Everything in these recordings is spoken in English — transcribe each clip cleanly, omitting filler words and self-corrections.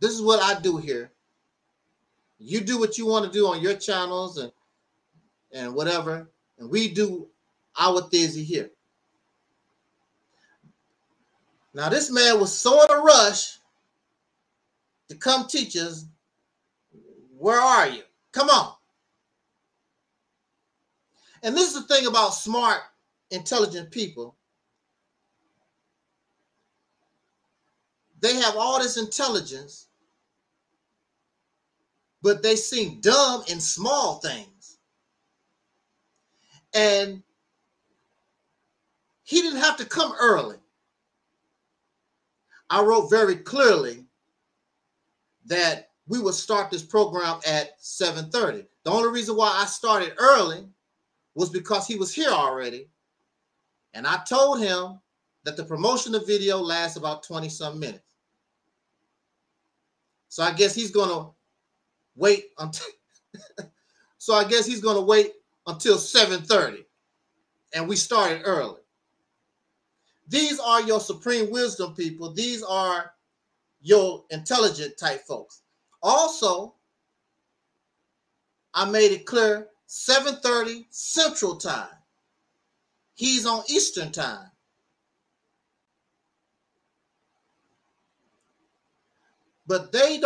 This is what I do here. You do what you want to do on your channels and whatever, and we do our things here. Now, this man was so in a rush to come teach us. Where are you? Come on. And this is the thing about smart, intelligent people. They have all this intelligence, but they seem dumb in small things. And he didn't have to come early. I wrote very clearly that we would start this program at 7:30. The only reason why I started early was because he was here already. And I told him that the promotion of video lasts about 20-some minutes. So I guess he's going to wait until until 7:30. And we started early. These are your supreme wisdom people. These are your intelligent type folks. Also, I made it clear 7:30 Central Time. He's on Eastern Time. But they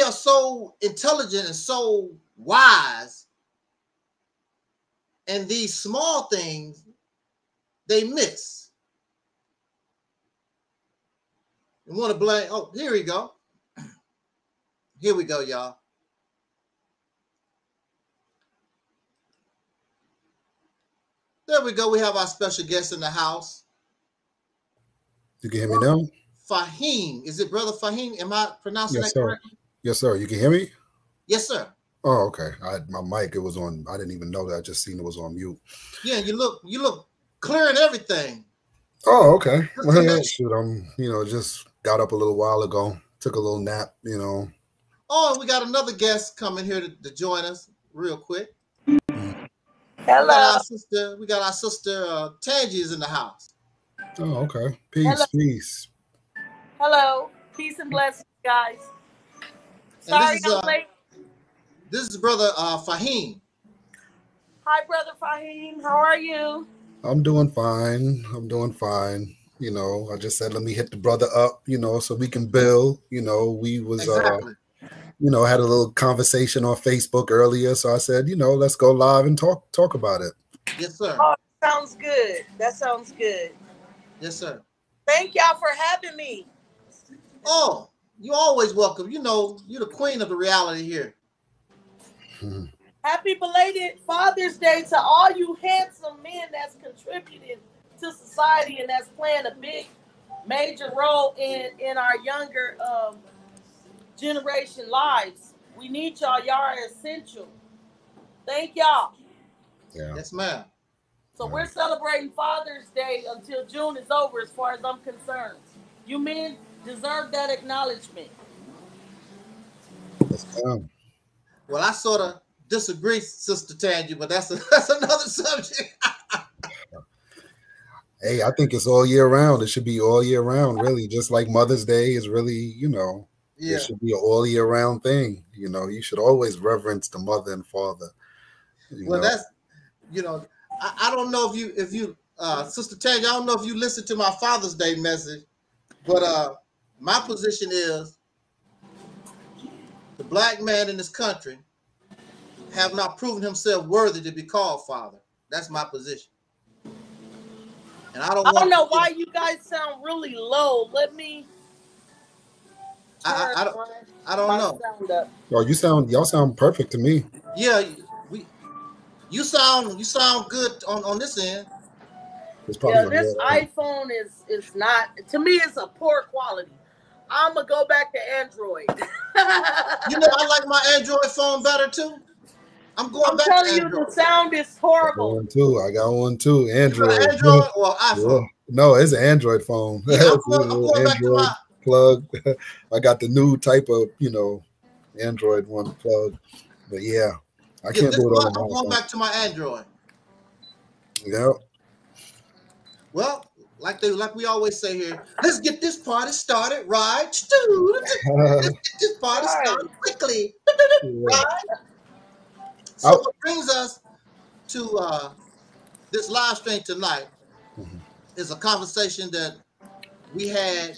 are so intelligent and so wise, and these small things they miss. You want to blame? Oh, here we go. Here we go, y'all. There we go. We have our special guest in the house. You can hear me now? Fahiym. Is it Brother Fahiym? Am I pronouncing that correctly? Yes, sir. You can hear me? Yes, sir. Oh, okay. My mic, it was on. I didn't even know that. I just seen it was on mute. Yeah, you look clear and everything. Oh, okay. Well, shoot, just got up a little while ago. Took a little nap, Oh, and we got another guest coming here to join us real quick. Hello. We got our sister Tangi is in the house. Oh, okay. Peace, Hello. Peace. Hello. Peace and blessings, guys. Sorry I'm late. This is Brother Fahiym. Hi, Brother Fahiym. How are you? I'm doing fine. I just said, let me hit the brother up, so we can build. We was, exactly. Had a little conversation on Facebook earlier. So I said, let's go live and talk about it. Yes, sir. Oh, that sounds good. That sounds good. Yes, sir. Thank y'all for having me. Oh, you're always welcome. You're the queen of the reality here. Happy belated Father's Day to all you handsome men that's contributed to society and that's playing a big, major role in our younger generation lives. We need y'all. Y'all are essential. Thank y'all. Yeah. Yes, ma'am. So we're celebrating Father's Day until June is over, as far as I'm concerned. You men deserve that acknowledgement. Yes, ma'am. Well, I sort of disagree, Sister Tangi, but that's another subject. Hey, I think it's all year round. It should be all year round, really. Just like Mother's Day is really, it should be an all year round thing. You should always reverence the mother and father. Well, that's, I don't know if you Sister Tangi, I don't know if you listened to my Father's Day message, but my position is the black man in this country have not proven himself worthy to be called father. That's my position. And I don't know why you guys sound really low. Let me. I don't know. Oh, y'all sound perfect to me. Yeah, you sound good on this end. This iPhone is not, to me, it's a poor quality. I'm gonna go back to Android. I like my Android phone better too. I'm telling you, the sound is horrible. I got one too. Android. Android or iPhone? Yeah. No, it's an Android phone. Yeah, I'm going back to my plug. I got the new type of Android one plug. But yeah, I can't do it on my I'm going back to my Android. Yeah. Well, like we always say here, let's get this party started, right? Let's get this party started quickly, right? So what brings us to this live stream tonight is a conversation that we had,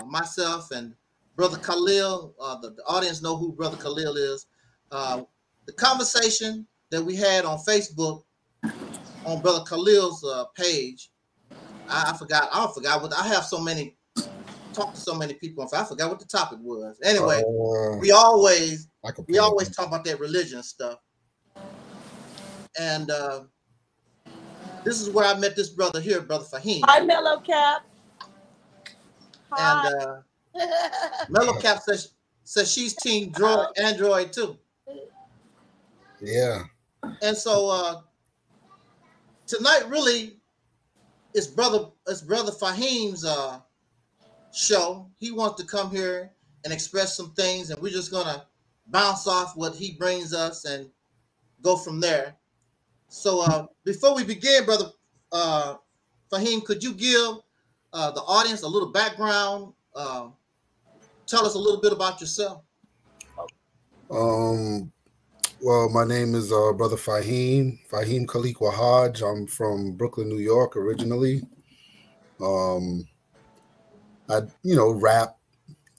myself and Brother Khalil. The audience know who Brother Khalil is. The conversation that we had on Facebook on Brother Khalil's page. I forgot what I have so many talked to so many people. I forgot what the topic was. Anyway, we always talk about that religion stuff. And this is where I met this brother here, Brother Fahiym. Hi, Mellow Cap. Hi. And Mellow Cap says she's team Android too. Yeah. And so tonight really is Brother Fahiym's show. He wants to come here and express some things, and we're just gonna bounce off what he brings us and go from there. So before we begin, Brother Fahiym, could you give the audience a little background? Tell us a little bit about yourself. Well, my name is Brother Fahiym Khaliqua Hodge. I'm from Brooklyn, New York originally. I rap.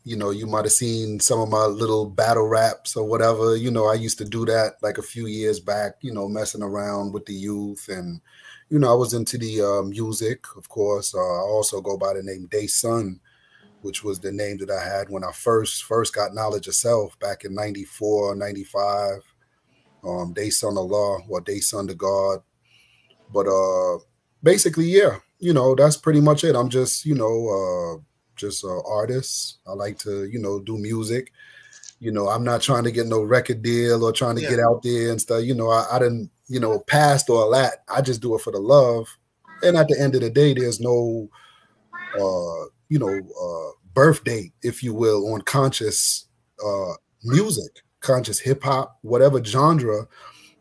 You might have seen some of my little battle raps or whatever. I used to do that like a few years back, messing around with the youth. And, I was into the music, of course. I also go by the name Day Son, which was the name that I had when I first got Knowledge of Self back in 94, 95. Day Son Allah or Day Son to God. But basically, yeah, that's pretty much it. I'm just, just an artist. I like to, do music. I'm not trying to get no record deal or trying to get out there and stuff. I didn't, past all that. I just do it for the love. And at the end of the day, there's no, birth date, if you will, on conscious music, conscious hip hop, whatever genre,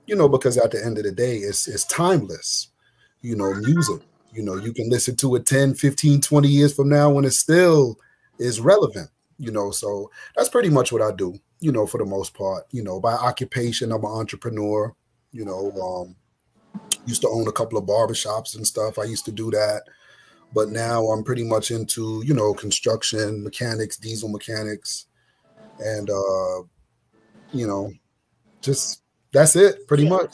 because at the end of the day, it's timeless, music. You can listen to it 10, 15, 20 years from now when it still is relevant, so that's pretty much what I do, for the most part. By occupation, I'm an entrepreneur, used to own a couple of barbershops and stuff. I used to do that. But now I'm pretty much into, construction, mechanics, diesel mechanics, and, just that's it pretty much,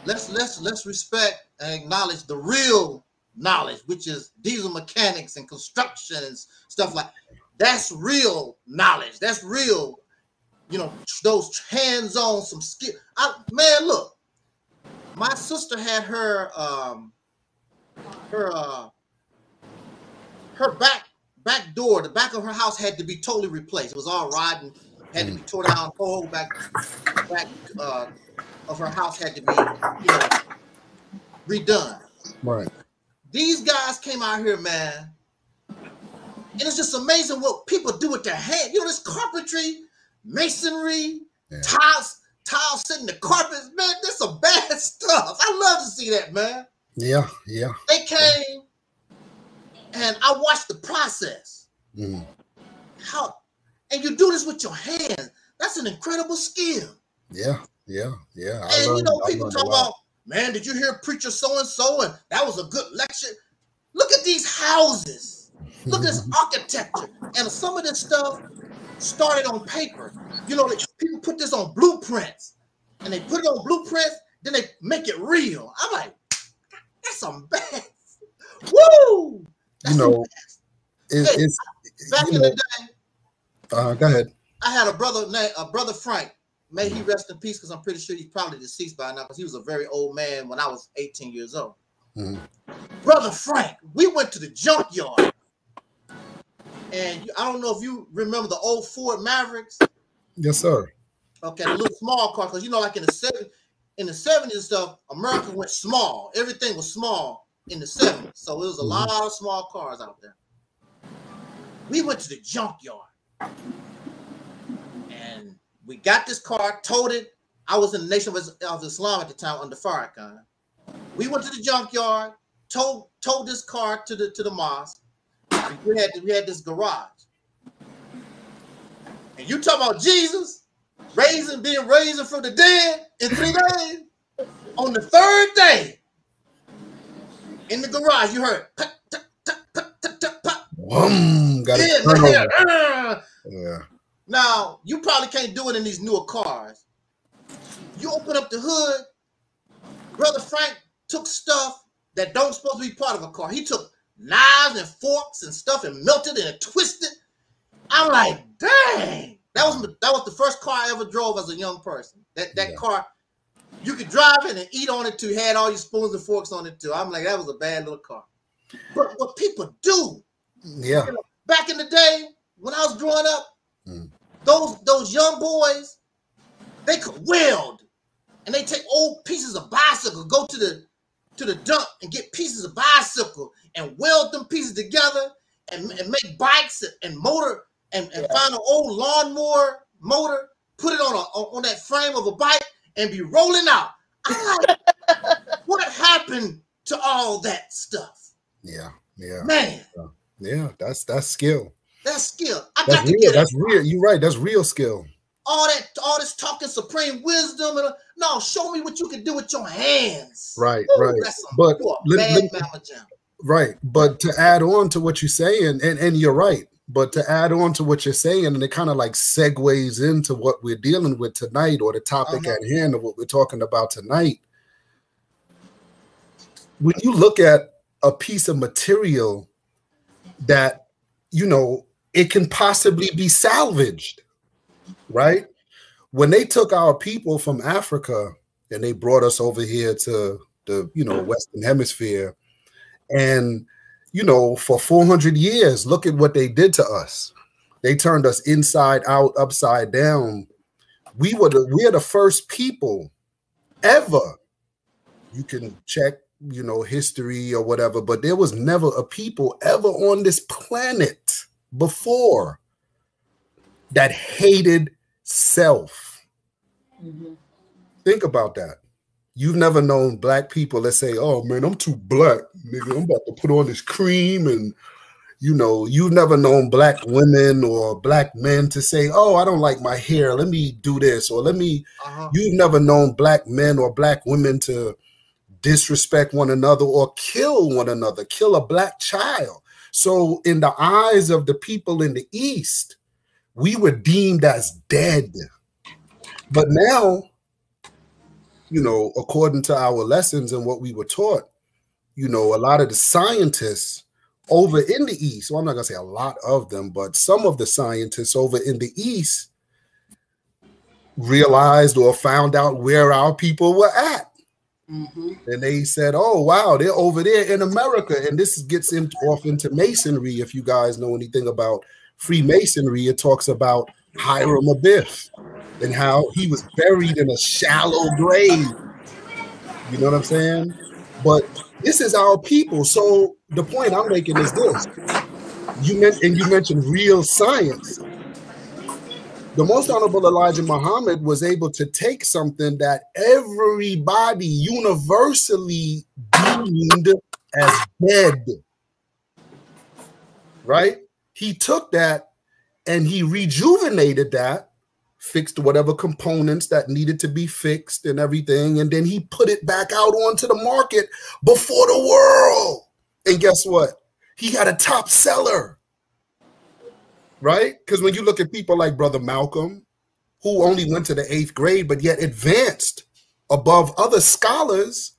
Let's respect and acknowledge the real knowledge, which is diesel mechanics and construction and stuff like that's real knowledge. That's real, those hands-on, some skill. Man, look, my sister had her back door, the back of her house had to be totally replaced. It was all rotten, had to be tore down. Whole back of her house had to be, redone. Right. These guys came out here, man, and it's just amazing what people do with their hands. This carpentry, masonry, tiles sitting the carpets, man. That's some bad stuff. I love to see that, man. Yeah. They came, and I watched the process. How, and you do this with your hands. That's an incredible skill. Yeah. And people talk about, man, did you hear preacher so-and-so? And that was a good lecture. Look at these houses. Look at this architecture. And some of this stuff started on paper. People put this on blueprints. And they put it on blueprints, then they make it real. I'm like, that's some bad. Woo! That's it's back in the day. Go ahead. I had a brother named Brother Frank. May he rest in peace, because I'm pretty sure he's probably deceased by now, because he was a very old man when I was 18 years old. Brother Frank, we went to the junkyard. And I don't know if you remember the old Ford Mavericks. Yes, sir. Okay, the little small car, because like in the 70s and stuff, America went small. Everything was small in the 70s. So it was a lot of small cars out there. We went to the junkyard. And we got this car, towed it. I was in the Nation of Islam at the time under Farrakhan. We went to the junkyard, towed this car to the mosque. We had this garage. And you talk about Jesus being raised from the dead in 3 days. On the 3rd day, in the garage, you heard put, got yeah. Now, you probably can't do it in these newer cars. You open up the hood, Brother Frank took stuff that don't supposed to be part of a car. He took knives and forks and stuff and melted and twisted. I'm like, dang. That was the first car I ever drove as a young person. That car, you could drive it and eat on it too. Had all your spoons and forks on it too. I'm like, that was a bad little car. But what people do, back in the day when I was growing up, those young boys, they could weld, and they take old pieces of bicycle, go to the dump and get pieces of bicycle and weld them pieces together and make bikes and motor and find an old lawnmower motor, put it on that frame of a bike and be rolling out. I'm like, what happened to all that stuff? Yeah, man. Yeah, that's skill. That's skill. That's real. That's real. You're right. That's real skill. All this talking supreme wisdom and no, show me what you can do with your hands. Right, Ooh, right. That's But right. But to add on to what you're saying, and you're right. But to add on to what you're saying, and it kind of like segues into what we're dealing with tonight, or the topic at hand of what we're talking about tonight. When you look at a piece of material that, you know, it can possibly be salvaged, right? When they took our people from Africa and they brought us over here to the, you know, Western Hemisphere, and, you know, for 400 years, look at what they did to us. They turned us inside out, upside down. We're the first people ever. You can check, you know, history or whatever, but there was never a people ever on this planet before that hated self. Think about that. You've never known black people that say, oh man, I'm too black, nigga, I'm about to put on this cream. And, you know, you've never known black women or black men to say, oh, I don't like my hair, let me do this, or let me, you've never known black men or black women to disrespect one another or kill one another, kill a black child. So in the eyes of the people in the East, we were deemed as dead. But now, you know, according to our lessons and what we were taught, you know, a lot of the scientists over in the East, well, I'm not gonna say a lot of them, but some of the scientists over in the East realized or found out where our people were at. And they said, oh, wow, they're over there in America. And this gets off into Masonry. If you guys know anything about Freemasonry, it talks about Hiram Abiff and how he was buried in a shallow grave. You know what I'm saying? But this is our people. So the point I'm making is this. You mentioned real science. The Most Honorable Elijah Muhammad was able to take something that everybody universally deemed as dead, right? He took that and he rejuvenated that, fixed whatever components that needed to be fixed and everything, and then he put it back out onto the market before the world. And guess what? He had a top seller. Right? Because when you look at people like Brother Malcolm, who only went to the 8th grade, but yet advanced above other scholars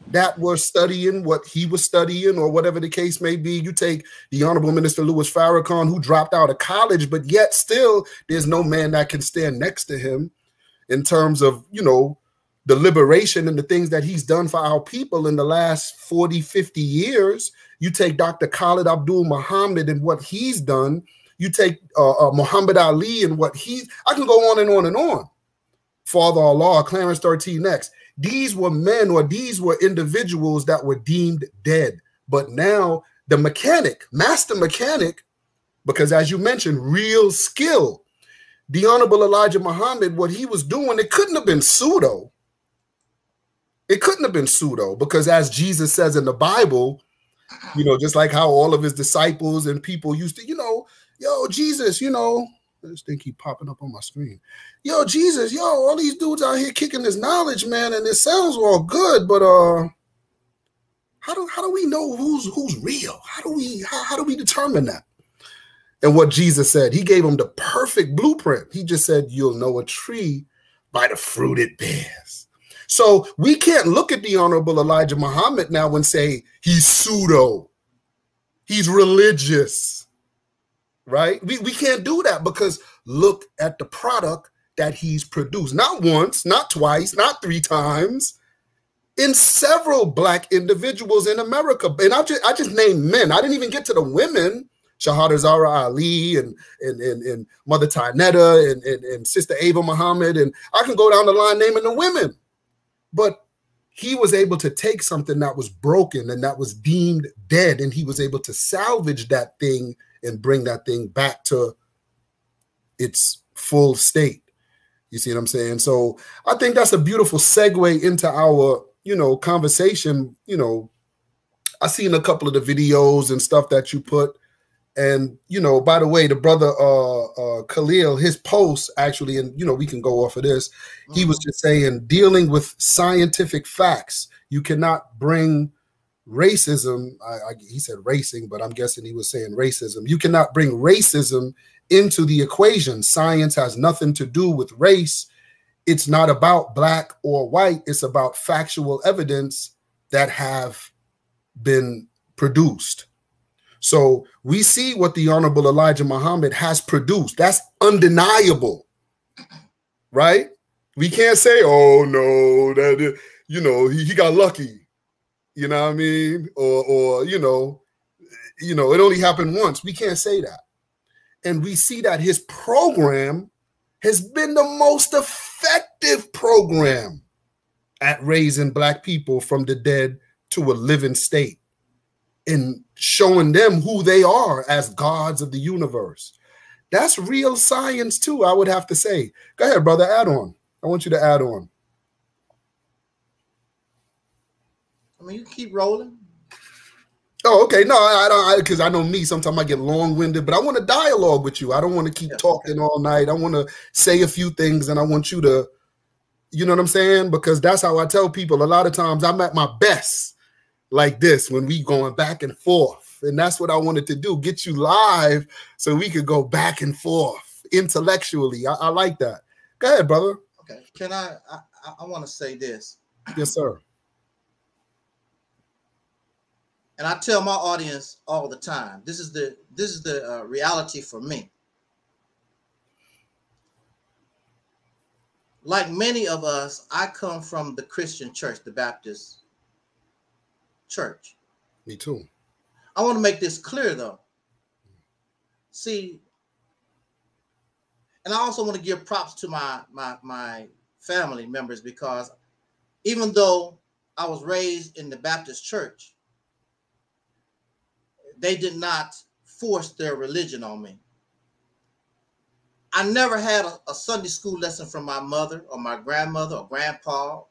that were studying what he was studying or whatever the case may be. You take the Honorable Minister Louis Farrakhan, who dropped out of college, but yet still there's no man that can stand next to him in terms of, you know, the liberation and the things that he's done for our people in the last 40, 50 years. You take Dr. Khalid Abdul Muhammad and what he's done. You take Muhammad Ali and what I can go on and on and on. Father Allah, Clarence 13X. These were men, or these were individuals that were deemed dead. But now the mechanic, master mechanic, because as you mentioned, real skill. The Honorable Elijah Muhammad, what he was doing, it couldn't have been pseudo. It couldn't have been pseudo, because as Jesus says in the Bible, you know, just like how all of his disciples and people used to, you know, yo, Jesus, you know, this thing keep popping up on my screen. Yo, Jesus, yo, all these dudes out here kicking this knowledge, man, and it sounds all good, but how do we know who's real? How do we determine that? And what Jesus said, he gave them the perfect blueprint. He just said, you'll know a tree by the fruit it bears. So we can't look at the Honorable Elijah Muhammad now and say he's pseudo, he's religious, right? We can't do that, because look at the product that he's produced. Not once, not twice, not 3 times, in several Black individuals in America. And I just named men. I didn't even get to the women. Shahada Zara Ali and Mother Tynetta and Sister Ava Muhammad. And I can go down the line naming the women. But he was able to take something that was broken and that was deemed dead, and he was able to salvage that thing and bring that thing back to its full state. You see what I'm saying? So I think that's a beautiful segue into our, you know, conversation. You know, I seen a couple of the videos and stuff that you put. And, you know, by the way, the brother Khalil, his post actually, and, you know, we can go off of this. He was just saying, dealing with scientific facts, you cannot bring racism. He said racing, but I'm guessing he was saying racism. You cannot bring racism into the equation. Science has nothing to do with race. It's not about Black or white. It's about factual evidence that have been produced. So we see what the Honorable Elijah Muhammad has produced. That's undeniable, right? We can't say, oh, no, that, you know, he got lucky, you know what I mean? Or you know, it only happened once. We can't say that. And we see that his program has been the most effective program at raising Black people from the dead to a living state, and showing them who they are as gods of the universe. That's real science too, I would have to say. Go ahead, brother, add on. I want you to add on. I mean, you can keep rolling. Oh, okay. No, I don't, because I know me, sometimes I get long-winded, but I want to dialogue with you. I don't want to keep talking all night. I want to say a few things, and I want you to, you know what I'm saying? Because that's how I tell people. A lot of times I'm at my best like this when we going back and forth. And that's what I wanted to do, get you live so we could go back and forth intellectually. I like that. Go ahead, brother. Okay. Can I want to say this. Yes, sir. And I tell my audience all the time, this is the reality for me. Like many of us, I come from the Christian church, the Baptist church. Me too. I want to make this clear, though. See, and I also want to give props to my family members, because even though I was raised in the Baptist church, they did not force their religion on me. I never had a Sunday school lesson from my mother or my grandmother or grandpa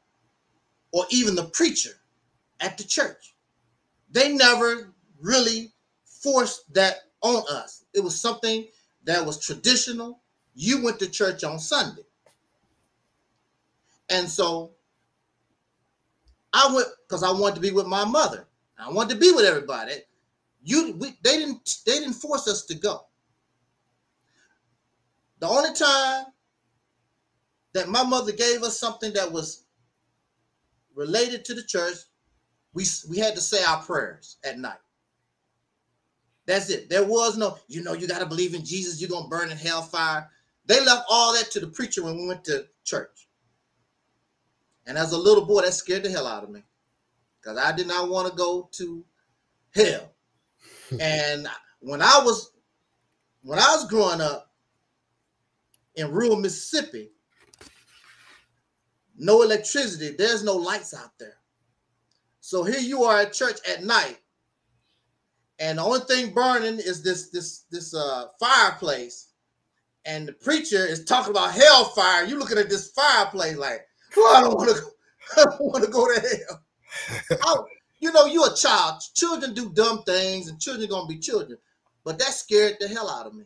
or even the preacher at the church. They never really forced that on us. It was something that was traditional. You went to church on Sunday. And so I went because I wanted to be with my mother. I wanted to be with everybody. They didn't force us to go. The only time that my mother gave us something that was related to the church, we had to say our prayers at night. That's it. There was no, you got to believe in Jesus, you're going to burn in hellfire. They left all that to the preacher when we went to church. And as a little boy, that scared the hell out of me, because I did not want to go to hell. And when I was growing up in rural Mississippi, no electricity, there's no lights out there. So here you are at church at night, and the only thing burning is this fireplace, and the preacher is talking about hellfire. You looking at this fireplace like, well, I don't want to go. I don't want to go to hell. You know, you're a child. Children do dumb things, and children gonna be children. But that scared the hell out of me.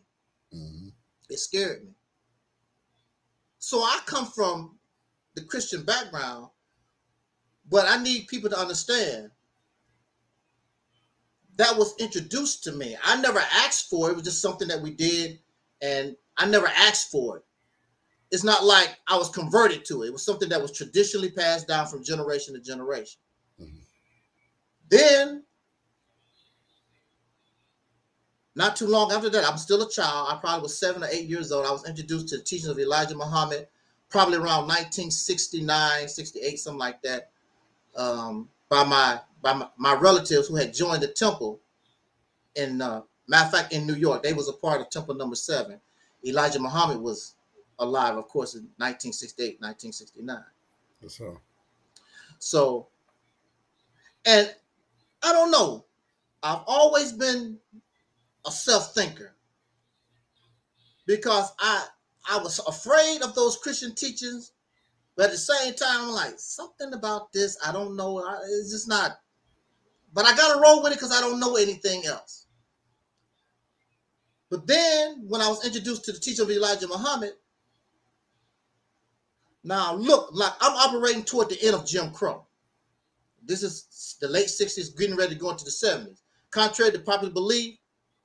Mm-hmm. It scared me. So I come from the Christian background, but I need people to understand that was introduced to me. I never asked for it. It was just something that we did, and I never asked for it. It's not like I was converted to it. It was something that was traditionally passed down from generation to generation. Mm-hmm. Then, not too long after that, I'm still a child. I probably was 7 or 8 years old. I was introduced to the teachings of Elijah Muhammad, probably around 1969, 68, something like that, by my relatives who had joined the temple in, matter of fact, in New York. They was a part of Temple Number 7. Elijah Muhammad was alive, of course, in 1968, 1969. So, and I don't know. I've always been a self-thinker because I was afraid of those Christian teachings, but at the same time, I'm like, something about this, I don't know. It's just not. But I got to roll with it because I don't know anything else. But then, when I was introduced to the teaching of Elijah Muhammad, now look, like I'm operating toward the end of Jim Crow. This is the late 60s, getting ready to go into the 70s. Contrary to popular belief,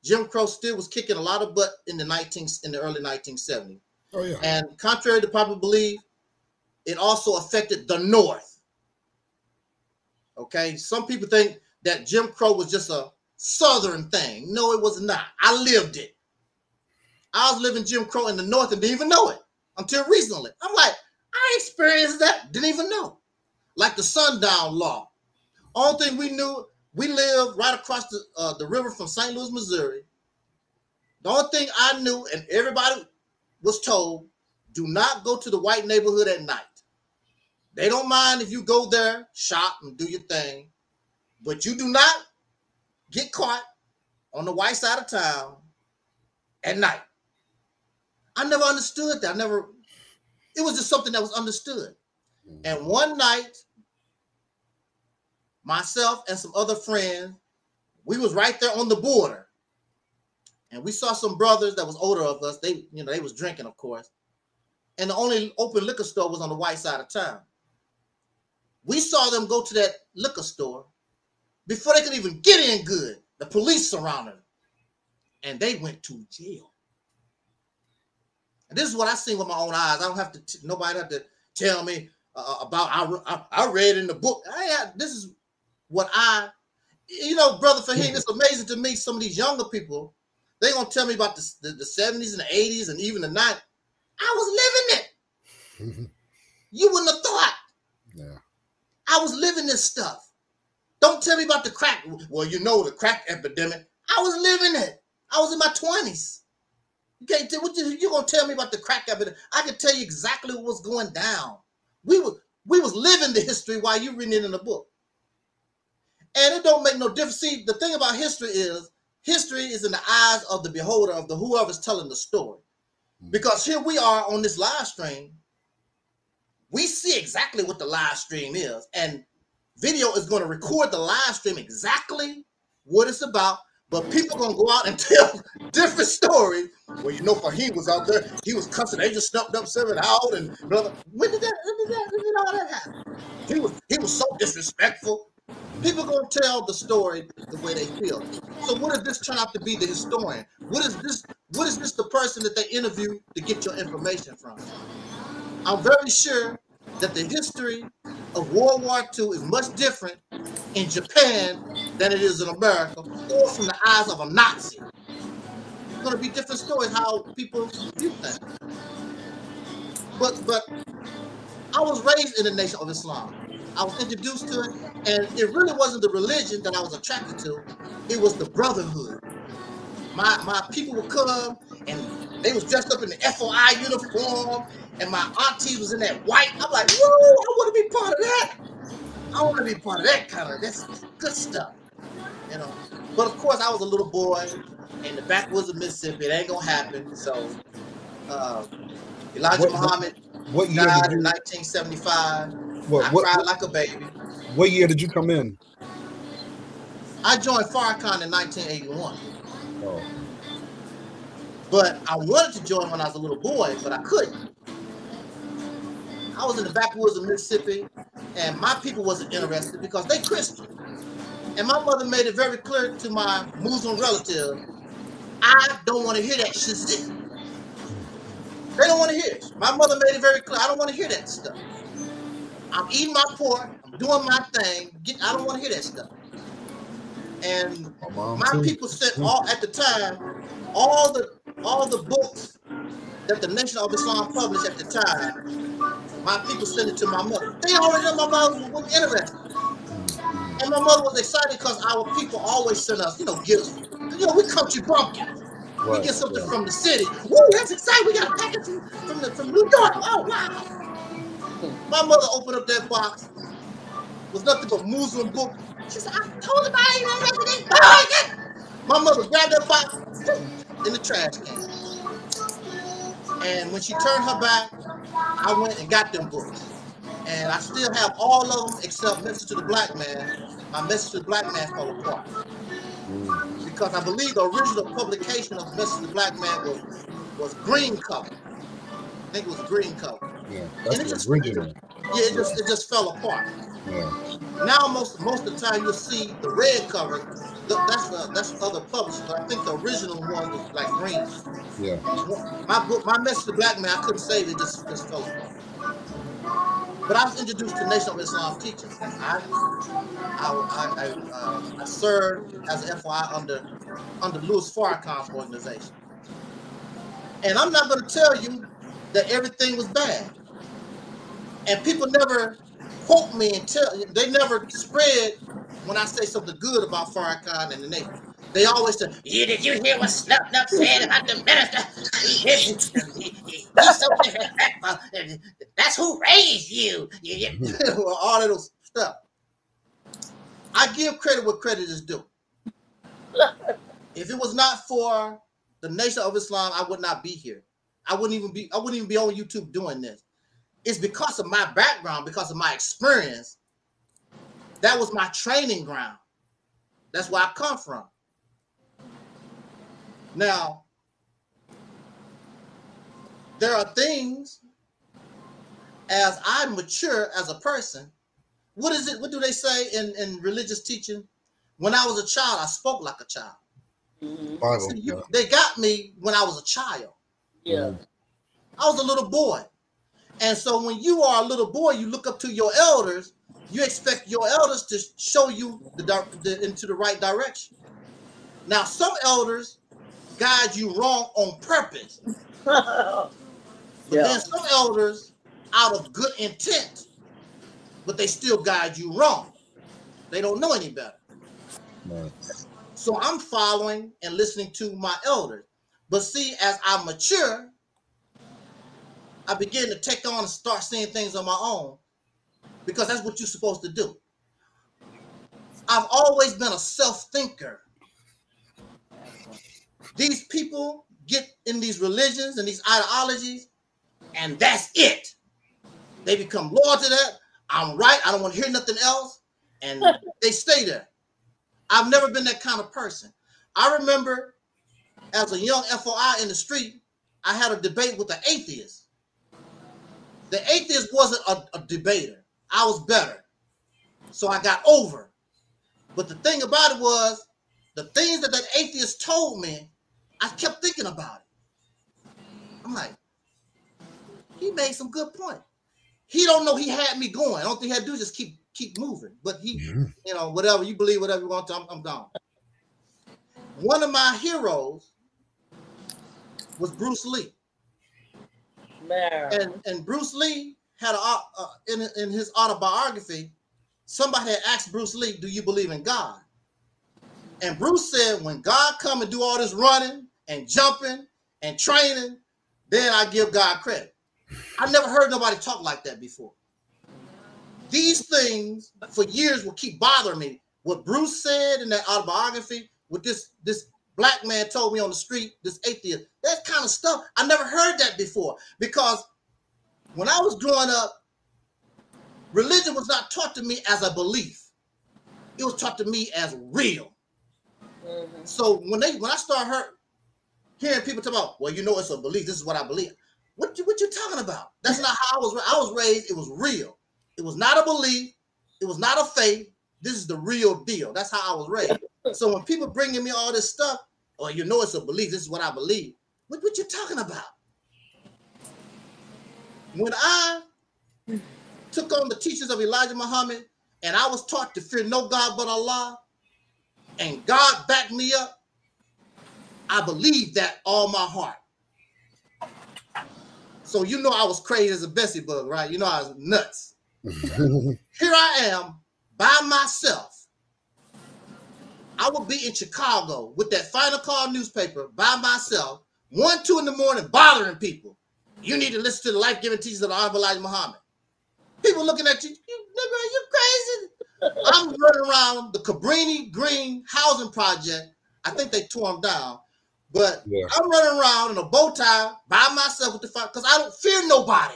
Jim Crow still was kicking a lot of butt in the early 1970s. Oh yeah. And contrary to popular belief, it also affected the North. Okay, some people think that Jim Crow was just a Southern thing. No, it was not. I lived it. I was living Jim Crow in the North and didn't even know it until recently. I'm like, I experienced that, didn't even know. Like the sundown law. Only thing we knew, we lived right across the river from St. Louis, Missouri. The only thing I knew, and everybody was told, do not go to the white neighborhood at night. They don't mind if you go there, shop, and do your thing, but you do not get caught on the white side of town at night. I never understood that. It was just something that was understood. And one night, myself and some other friends, we was right there on the border. And we saw some brothers that was older of us. They was drinking, of course. And the only open liquor store was on the white side of town. We saw them go to that liquor store. Before they could even get in good, the police surrounded them. And they went to jail. And this is what I seen with my own eyes. I don't have to, nobody have to tell me about, I read in the book. This is what Brother Fahiym, it's amazing to me, some of these younger people, they gonna tell me about the 70s and the 80s and even the 90s. I was living it. You wouldn't have thought. Yeah. I was living this stuff. Don't tell me about the crack. Well, the crack epidemic. I was living it. I was in my 20s. You can't tell what you gonna tell me about the crack epidemic. I can tell you exactly what was going down. We was living the history while you reading it in the book. And it don't make no difference. See, the thing about history is in the eyes of the beholder, of the whoever's telling the story. Because here we are on this live stream. We see exactly what the live stream is. And video is going to record the live stream exactly what it's about. But people going to go out and tell different stories. Well, Fahiym was out there. He was cussing. They just snuffed up 7 out. And brother, when did all that happen? He was so disrespectful. People going to tell the story the way they feel. So what does this turn out to be, the historian? What is this the person that they interview to get your information from? I'm very sure that the history of World War II is much different in Japan than it is in America, or from the eyes of a Nazi. It's going to be different stories how people view things. But I was raised in the Nation of Islam. I was introduced to it, and it really wasn't the religion that I was attracted to. It was the brotherhood. My people would come, and they was dressed up in the FOI uniform, and my auntie was in that white. I'm like, whoa, I want to be part of that. I want to be part of that kind of, that's good stuff, But of course, I was a little boy in the backwoods of Mississippi. It ain't gonna happen. So Elijah Muhammad died in 1975. I cried like a baby. What year did you come in? I joined Farrakhan in 1981. Oh. But I wanted to join when I was a little boy, but I couldn't. I was in the backwoods of Mississippi, and my people wasn't interested because they Christian. And my mother made it very clear to my Muslim relative, I don't want to hear that shit. They don't want to hear it. My mother made it very clear, I don't want to hear that stuff. I'm eating my pork, I'm doing my thing. I don't want to hear that stuff. And my people sent at the time, all the books that the Nation of Islam published at the time, my people sent it to my mother. They already know my mother was interested. And my mother was excited because our people always send us, gifts. We country bumpkins. We get something from the city. Woo, that's exciting. We got a package from New York. Oh, wow. My mother opened up that box. It was nothing but Muslim book. She said, I told him I ain't that. My mother grabbed that box in the trash can. And when she turned her back, I went and got them books. And I still have all of them except Message to the Black Man. My Message to the Black Man fell apart. Because I believe the original publication of Message to the Black Man was green cover. I think it was green cover. Yeah, that's and the original. It just fell apart. Yeah. Now most of the time you'll see the red cover. That's other publishers, but I think the original one was like green. Yeah. My book, my Message to the Black Man, I couldn't save it, just fell apart. But I was introduced to Nation of Islam teachers. I served as an FYI under Louis Farrakhan's organization. And I'm not going to tell you that everything was bad. And people never quote me and they never spread when I say something good about Farrakhan and the Nation. They always say, yeah, did you hear what Snuff said about the minister? He's so disrespectful. That's who raised you. All of those stuff. I give credit where credit is due. If it was not for the Nation of Islam, I would not be here. I wouldn't even be on YouTube doing this. It's because of my background, because of my experience. That was my training ground. That's where I come from. Now, there are things as I mature as a person. What is it? What do they say in religious teaching? When I was a child, I spoke like a child. See, they got me when I was a child. Yeah. I was a little boy. And so when you are a little boy, you look up to your elders, you expect your elders to show you into the right direction. Now, some elders guide you wrong on purpose. But then some elders, out of good intent, but they still guide you wrong. They don't know any better. Right. So I'm following and listening to my elders. But see, as I mature, I begin to take on and start seeing things on my own, because that's what you're supposed to do. I've always been a self-thinker. These people get in these religions and these ideologies, and that's it. They become loyal to that. I'm right. I don't want to hear nothing else. And they stay there. I've never been that kind of person. I remember as a young FOI in the street, I had a debate with an atheist. The atheist wasn't a debater. I was better. So I got over. But the thing about it was, the things that atheist told me, I kept thinking about it. I'm like, he made some good point. He don't know he had me going. I don't think he had to do just keep moving. But he, whatever, you believe whatever you want to, I'm gone. One of my heroes was Bruce Lee. And Bruce Lee had in his autobiography, somebody had asked Bruce Lee, do you believe in God? And Bruce said, when God come and do all this running and jumping and training, then I give God credit. I never heard nobody talk like that before. These things for years will keep bothering me. What Bruce said in that autobiography, what this black man told me on the street, this atheist, that kind of stuff, I never heard that before. Because when I was growing up, religion was not taught to me as a belief. It was taught to me as real. So when I start hearing people talk about, well, you know, it's a belief. This is what I believe. What you talking about? That's not how I was. I was raised. It was real. It was not a belief. It was not a faith. This is the real deal. That's how I was raised. So when people bringing me all this stuff, oh, you know, it's a belief. This is what I believe. What you talking about? When I took on the teachings of Elijah Muhammad, and I was taught to fear no God but Allah, and God backed me up, I believed that all my heart. So you know I was crazy as a Bessie bug, right? You know I was nuts. Here I am by myself. I would be in Chicago with that Final Call newspaper by myself, 1, 2 in the morning, bothering people. You need to listen to the life-giving teachings of the Honorable Elijah Muhammad. People looking at you, nigga, are you crazy? I'm running around the Cabrini Green housing project. I think they tore them down. But yeah. I'm running around in a bow tie by myself with the fire because I don't fear nobody.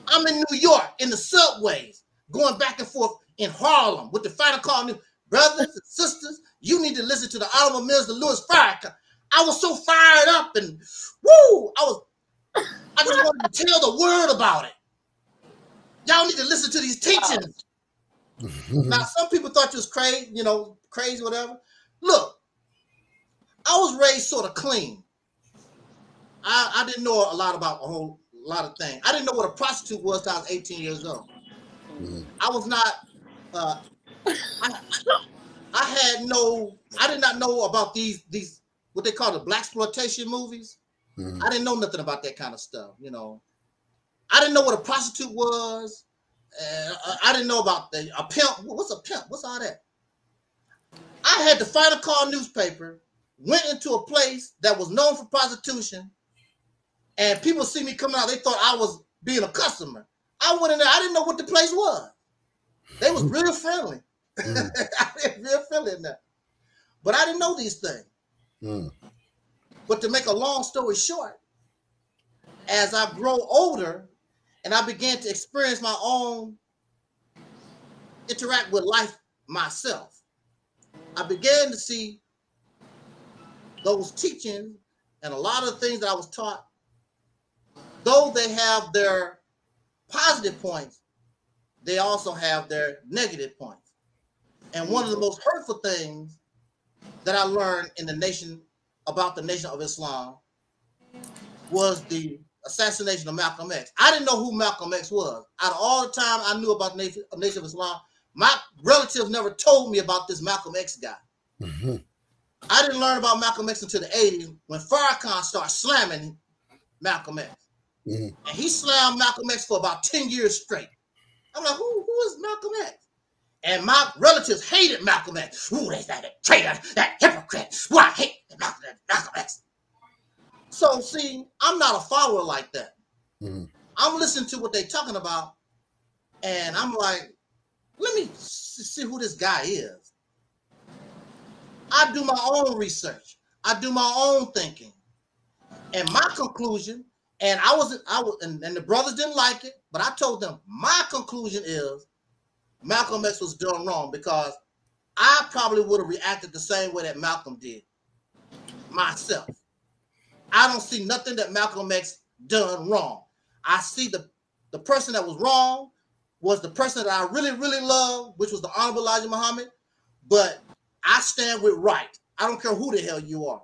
I'm in New York in the subways, going back and forth in Harlem with the Final Call news. Brothers and sisters, you need to listen to the Honorable Minister Louis Farrakhan. I was so fired up and woo! I just wanted to tell the world about it. Y'all need to listen to these teachings. Now, some people thought you was crazy, you know, crazy, whatever. Look, I was raised sort of clean. I didn't know a lot about a whole lot of things. I didn't know what a prostitute was till I was 18 years old. I was not, I did not know about these what they call the blaxploitation movies. I didn't know nothing about that kind of stuff, you know. I didn't know what a prostitute was. I didn't know about a pimp. What's a pimp? What's all that? I had the Final Call newspaper, went into a place that was known for prostitution, and people see me coming out. They thought I was being a customer. I went in there. I didn't know what the place was. They was real friendly. Real friendly in there. But I didn't know these things. But to make a long story short, as I grow older and I began to experience my own, interact with life myself, I began to see those teachings and a lot of the things that I was taught, though they have their positive points, they also have their negative points. And one of the most hurtful things that I learned in the nation about the Nation of Islam was the assassination of Malcolm X. I didn't know who Malcolm X was. Out of all the time I knew about the Nation of Islam, my relatives never told me about this Malcolm X guy. I didn't learn about Malcolm X until the 80s when Farrakhan started slamming Malcolm X. And he slammed Malcolm X for about 10 years straight. I'm like, who is Malcolm X? And my relatives hated Malcolm X. Ooh, that's that traitor, that hypocrite. Ooh, I hate Malcolm X. So, see, I'm not a follower like that. I'm listening to what they're talking about, and I'm like, let me see who this guy is. I do my own research. I do my own thinking. And my conclusion, and and the brothers didn't like it, but I told them my conclusion is Malcolm X was done wrong because I probably would have reacted the same way that Malcolm did myself. I don't see nothing that Malcolm X done wrong. I see the person that was wrong was the person that I really, really love, which was the Honorable Elijah Muhammad. But I stand with right. I don't care who the hell you are.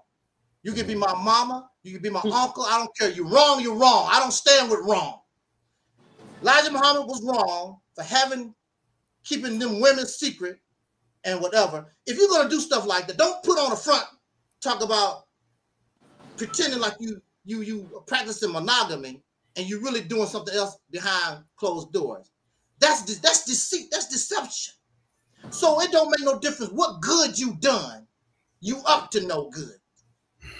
You can be my mama. You can be my uncle. I don't care. You're wrong. You're wrong. I don't stand with wrong. Elijah Muhammad was wrong for keeping them women secret and whatever. If you're going to do stuff like that, don't put on the front, talk about pretending like you practicing monogamy and you're really doing something else behind closed doors. That's deceit. That's deception. So it don't make no difference what good you done. You up to no good.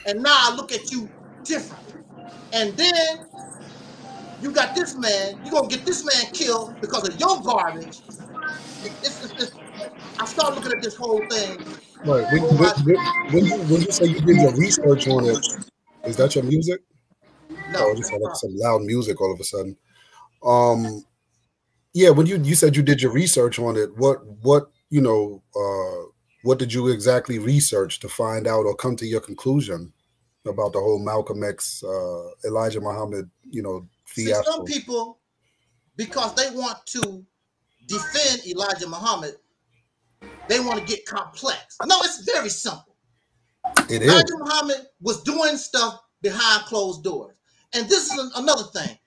And now I look at you differently. And then you got this man, you're going to get this man killed because of your garbage. I start looking at this whole thing. Right. When you say you did your research on it, is that your music? No. Oh, just like some loud music all of a sudden. Yeah, when you said you did your research on it, what what did you exactly research to find out or come to your conclusion about the whole Malcolm X, Elijah Muhammad, See, some fiasco? people, because they want to defend Elijah Muhammad, they want to get complex. No, it's very simple. It is. Elijah Muhammad was doing stuff behind closed doors. And this is another thing.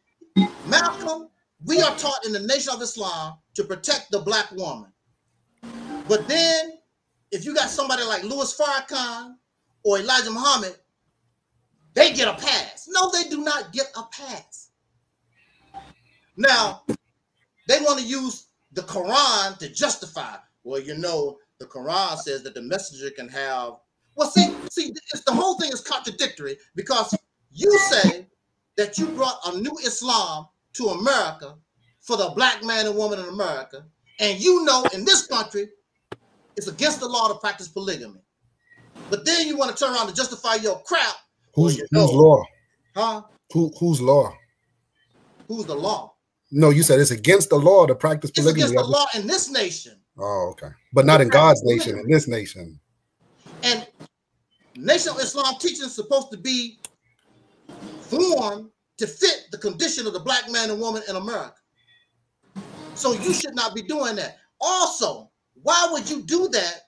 Malcolm, we are taught in the Nation of Islam to protect the black woman. But then, if you got somebody like Louis Farrakhan or Elijah Muhammad, they get a pass. No, they do not get a pass. Now, they want to use the Quran to justify. Well, the Quran says that the messenger can have. Well, see, it's, the whole thing is contradictory because you say that you brought a new Islam to America for the black man and woman in America, and in this country, it's against the law to practice polygamy. But then you want to turn around and justify your crap. Whose law? Huh? Whose law? Who's the law? No, you said it's against the law to practice polygamy. It's against the law in this nation. Oh, okay. But not in God's nation, in this nation. And Nation of Islam teaching is supposed to be formed to fit the condition of the black man and woman in America. So you should not be doing that. Also, why would you do that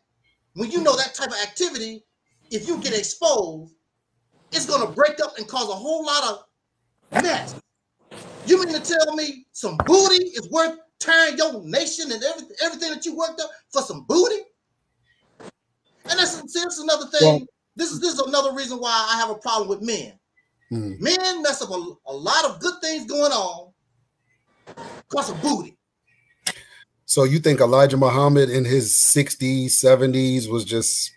when you know that type of activity, if you get exposed, it's going to break up and cause a whole lot of mess? You mean to tell me some booty is worth tearing your nation and everything that you worked up for some booty? And that's another thing. Well, this is another reason why I have a problem with men. Men mess up a lot of good things going on because of booty. So you think Elijah Muhammad in his 60s, 70s was just,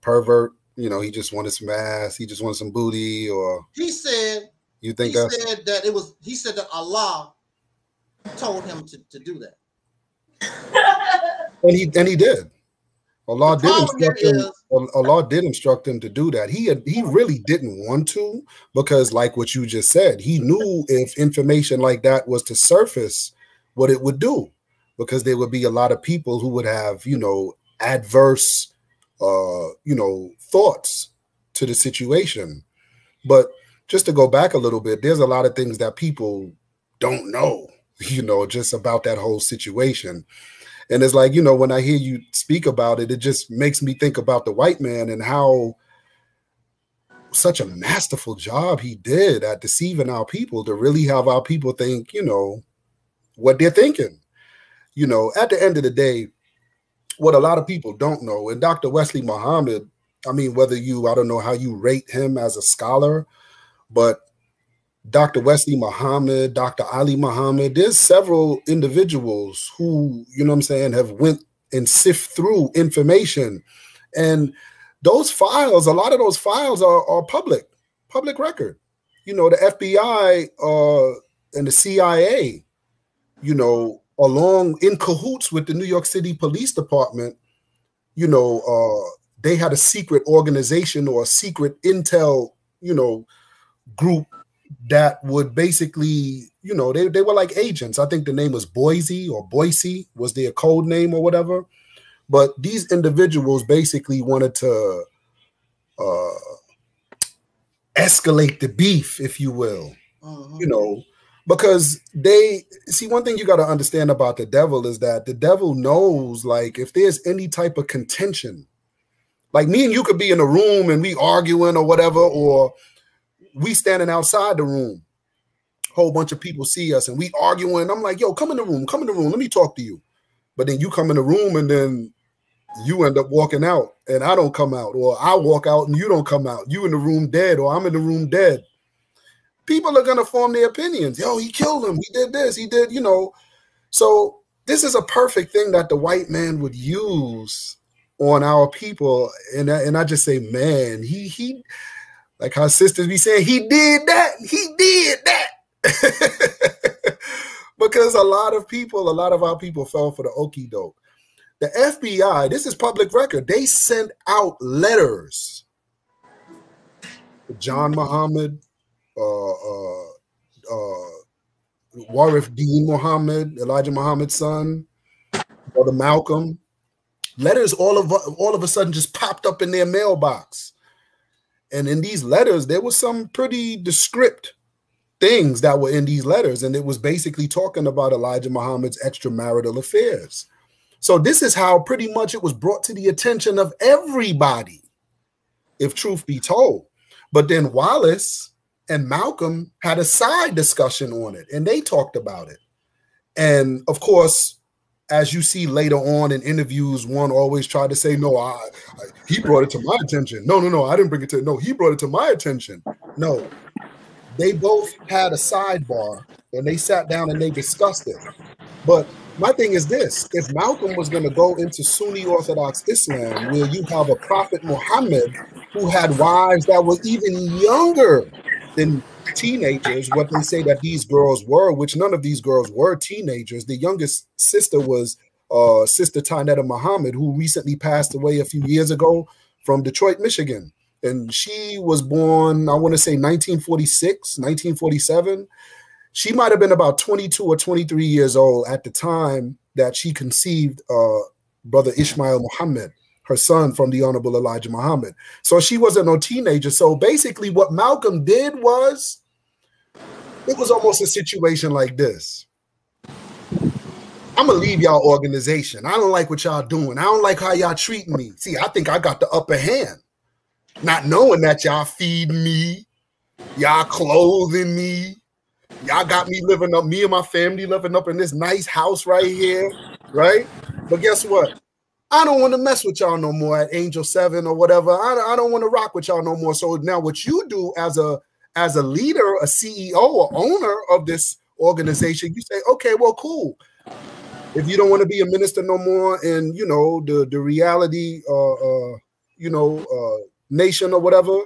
pervert? He just wanted some ass, he just wanted some booty, or he said he said that Allah told him to do that. and he did. Allah did instruct him to do that. He really didn't want to, because like what you just said, he knew if information like that was to surface, what it would do, because there would be a lot of people who would have, adverse, thoughts to the situation. But just to go back a little bit, there's a lot of things that people don't know, just about that whole situation. And it's like, when I hear you speak about it, it just makes me think about the white man and how such a masterful job he did at deceiving our people to really have our people think, what they're thinking. At the end of the day, what a lot of people don't know, and Dr. Wesley Muhammad, I mean, I don't know how you rate him as a scholar, but Dr. Wesley Muhammad, Dr. Ali Muhammad, there's several individuals who, have went and sift through information. And those files, a lot of those files are public record. The FBI and the CIA, along in cahoots with the New York City Police Department, they had a secret organization or a secret intel, group that would basically, they were like agents. I think the name was Boise was their code name or whatever. But these individuals basically wanted to escalate the beef, if you will, because one thing you got to understand about the devil is that the devil knows, like, if there's any type of contention, like me and you could be in a room and we arguing or whatever, or we standing outside the room, whole bunch of people see us and we arguing. I'm like, yo, come in the room. Let me talk to you. But then you come in the room and then you end up walking out and I don't come out, or I walk out and you don't come out. You in the room dead, or I'm in the room dead. People are going to form their opinions. Yo, he killed him. He did this. He did, So this is a perfect thing that the white man would use on our people. And I just say, man, he like our sisters be saying, he did that. Because a lot of our people fell for the okie doke. The FBI, this is public record, they sent out letters to John Muhammad, Warif Dean Muhammad, Elijah Muhammad's son, Brother Malcolm. Letters all of a sudden just popped up in their mailbox. And in these letters, there was some pretty descriptive things that were in these letters. And it was basically talking about Elijah Muhammad's extramarital affairs. So this is how pretty much it was brought to the attention of everybody, if truth be told. But then Wallace and Malcolm had a side discussion on it, and they talked about it. And of course, as you see later on in interviews, one always tried to say, no, he brought it to my attention. No, I didn't bring it to, no, he brought it to my attention. No, they both had a sidebar and they sat down and they discussed it. But my thing is this, if Malcolm was going to go into Sunni Orthodox Islam, where you have a Prophet Muhammad who had wives that were even younger than teenagers, what they say that these girls were, which none of these girls were teenagers. The youngest sister was Sister Tynetta Muhammad, who recently passed away a few years ago from Detroit, Michigan. And she was born, I want to say 1946, 1947. She might have been about 22 or 23 years old at the time that she conceived Brother Ishmael Muhammad, her son from the Honorable Elijah Muhammad. So she wasn't no teenager. So basically what Malcolm did was, it was almost a situation like this. I'm going to leave y'all organization. I don't like what y'all doing. I don't like how y'all treating me. See, I think I got the upper hand. Not knowing that y'all feeding me, y'all clothing me, y'all got me living up, me and my family living up in this nice house right here, right? But guess what? I don't want to mess with y'all no more at Angel 7 or whatever. I don't want to rock with y'all no more. So now what you do as a leader, a CEO or owner of this organization, you say, okay, well, cool. If you don't want to be a minister no more and, you know, the reality, nation or whatever,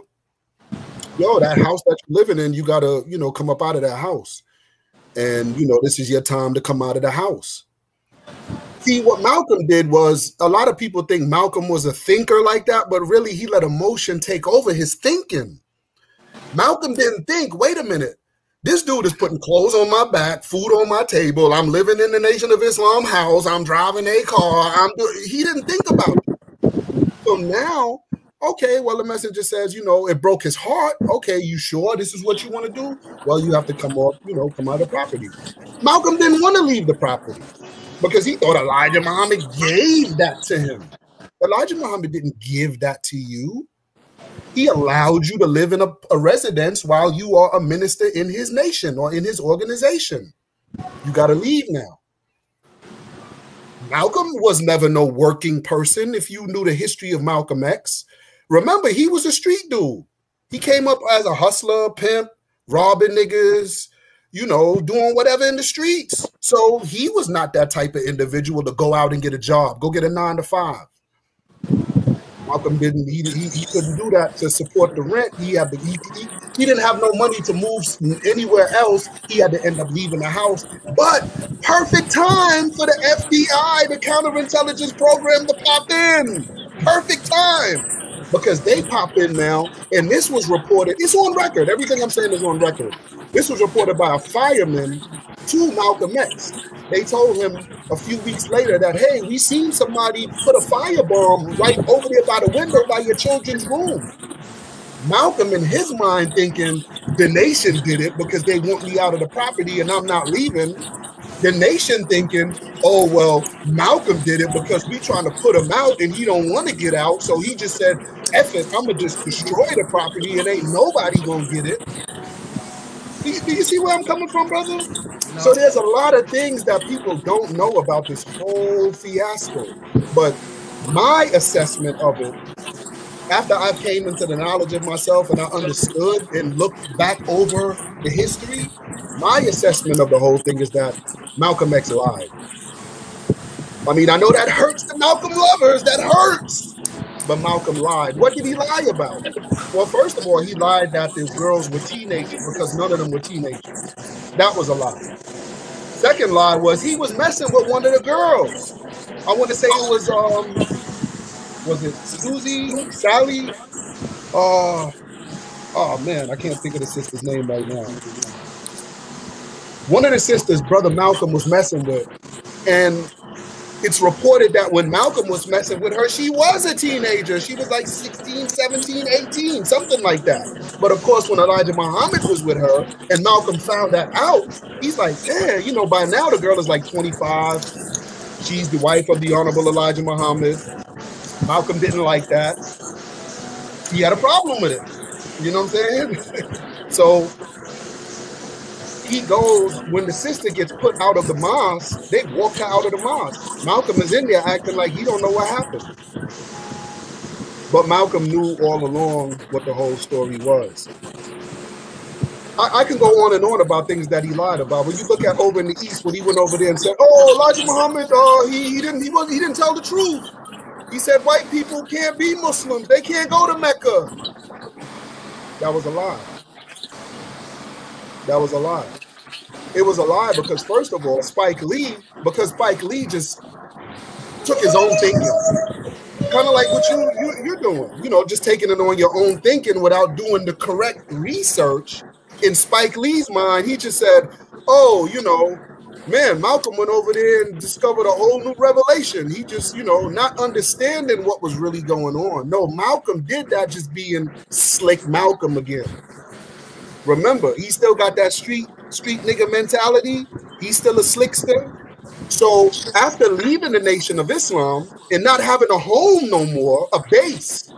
yo, that house that you're living in, you got to, you know, come up out of that house. And, you know, this is your time to come out of the house. See, what Malcolm did was, a lot of people think Malcolm was a thinker like that, but really he let emotion take over his thinking. Malcolm didn't think, wait a minute, this dude is putting clothes on my back, food on my table, I'm living in the Nation of Islam house, I'm driving a car, he didn't think about it. So now, okay, well, the messenger says, you know, it broke his heart. Okay, you sure this is what you want to do? Well, you have to come off, you know, come out of the property. Malcolm didn't want to leave the property because he thought Elijah Muhammad gave that to him. Elijah Muhammad didn't give that to you. He allowed you to live in a residence while you are a minister in his nation or in his organization. You got to leave now. Malcolm was never no working person. If you knew the history of Malcolm X, remember, he was a street dude. He came up as a hustler, pimp, robbing niggas, you know, doing whatever in the streets. So he was not that type of individual to go out and get a job, go get a 9-to-5. Malcolm didn't, he couldn't do that to support the rent. He didn't have no money to move anywhere else. He had to end up leaving the house. But perfect time for the FBI, the counterintelligence program, to pop in. Perfect time. Because they pop in now, and this was reported, it's on record. Everything I'm saying is on record. This was reported by a fireman to Malcolm X. They told him a few weeks later that, hey, we seen somebody put a firebomb right over there by the window by your children's room. Malcolm, in his mind, thinking the nation did it because they want me out of the property and I'm not leaving. The nation thinking, oh, well, Malcolm did it because we trying to put him out and he don't want to get out. So he just said, F it, I'm going to just destroy the property and ain't nobody going to get it. Do you see where I'm coming from, brother? No. So there's a lot of things that people don't know about this whole fiasco. But my assessment of it, after I came into the knowledge of myself and I understood and looked back over the history, my assessment of the whole thing is that Malcolm X lied. I mean, I know that hurts the Malcolm lovers, that hurts. But Malcolm lied. What did he lie about? Well, first of all, he lied that the girls were teenagers because none of them were teenagers. That was a lie. Second lie was he was messing with one of the girls. I want to say it was it Susie, Sally? Oh man, I can't think of the sister's name right now. One of the sisters, Brother Malcolm, was messing with. And it's reported that when Malcolm was messing with her, she was a teenager. She was like 16, 17, 18, something like that. But of course, when Elijah Muhammad was with her and Malcolm found that out, he's like, man, you know, by now the girl is like 25. She's the wife of the Honorable Elijah Muhammad. Malcolm didn't like that. He had a problem with it. You know what I'm saying? So he goes, when the sister gets put out of the mosque, they walk her out of the mosque. Malcolm is in there acting like he don't know what happened. But Malcolm knew all along what the whole story was. I can go on and on about things that he lied about. When you look at over in the East, when he went over there and said, "Oh, Elijah Muhammad, he didn't tell the truth. He said white people can't be Muslims. They can't go to Mecca." That was a lie. That was a lie. It was a lie because, first of all, Spike Lee just took his own thinking. Kind of like what you're doing, you know, just taking it on your own thinking without doing the correct research. In Spike Lee's mind, he just said, "Oh, you know, man, Malcolm went over there and discovered a whole new revelation." He just, you know, not understanding what was really going on. No, Malcolm did that, just being slick Malcolm again. Remember, he still got that street nigga mentality. He's still a slickster. So after leaving the Nation of Islam and not having a home no more, a base,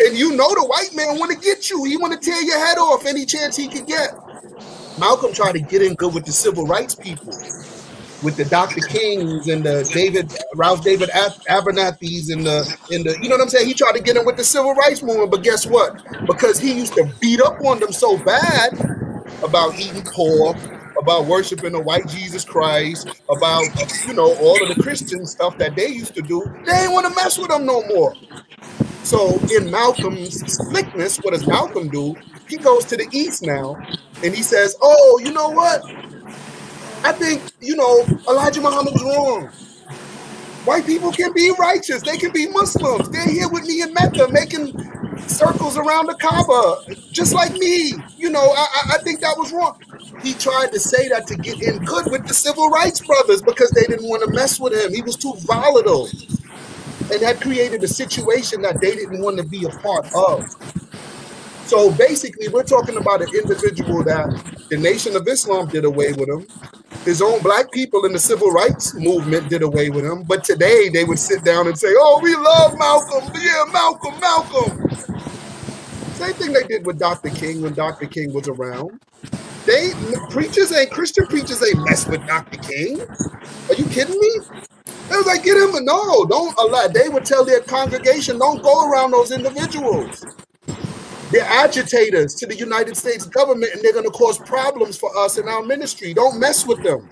and you know the white man want to get you. He want to tear your head off any chance he could get. Malcolm tried to get in good with the civil rights people, with the Dr. Kings and the Ralph David Abernathy's and the, you know what I'm saying? He tried to get in with the civil rights movement, but guess what? Because he used to beat up on them so bad about eating pork, about worshiping the white Jesus Christ, about, you know, all of the Christian stuff that they used to do, they ain't want to mess with them no more. So in Malcolm's slickness, what does Malcolm do? He goes to the East now and he says, "Oh, you know what? I think, you know, Elijah Muhammad was wrong. White people can be righteous. They can be Muslims. They're here with me in Mecca making circles around the Kaaba, just like me. You know, I think that was wrong." He tried to say that to get in good with the civil rights brothers because they didn't want to mess with him. He was too volatile. And that created a situation that they didn't want to be a part of. So basically, we're talking about an individual that the Nation of Islam did away with him. His own black people in the civil rights movement did away with him. But today they would sit down and say, "Oh, we love Malcolm. Yeah, Malcolm, Malcolm." Same thing they did with Dr. King when Dr. King was around. Christian preachers ain't mess with Dr. King. Are you kidding me? It was like, get him. No, don't allow. They would tell their congregation, don't go around those individuals. They're agitators to the United States government, and they're going to cause problems for us in our ministry. Don't mess with them.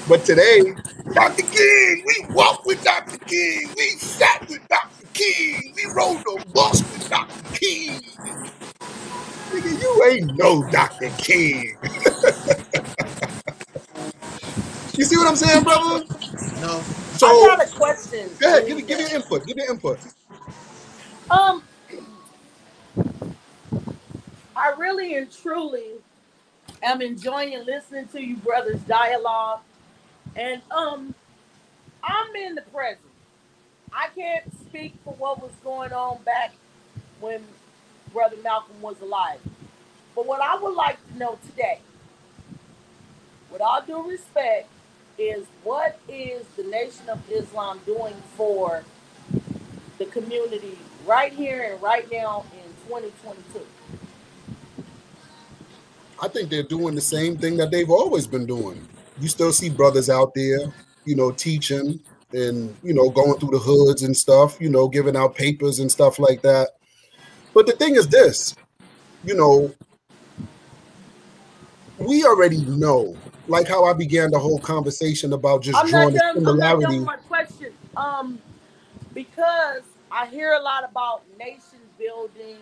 But today, Dr. King, we walked with Dr. King. We sat with Dr. King. We rode the bus with Dr. King. Nigga, you ain't no Dr. King. You see what I'm saying, brother? No. So I got a question. Go ahead, give your input. Give your input. I really and truly am enjoying listening to you brothers dialogue, and I'm in the present. I can't speak for what was going on back when Brother Malcolm was alive. But what I would like to know today, with all due respect, is what is the Nation of Islam doing for the community right here and right now in 2022? I think they're doing the same thing that they've always been doing. You still see brothers out there, you know, teaching and, you know, going through the hoods and stuff, you know, giving out papers and stuff like that. But the thing is this, you know, we already know, like how I began the whole conversation about just drawing a similarity. I'm not done with my question. Because I hear a lot about nation building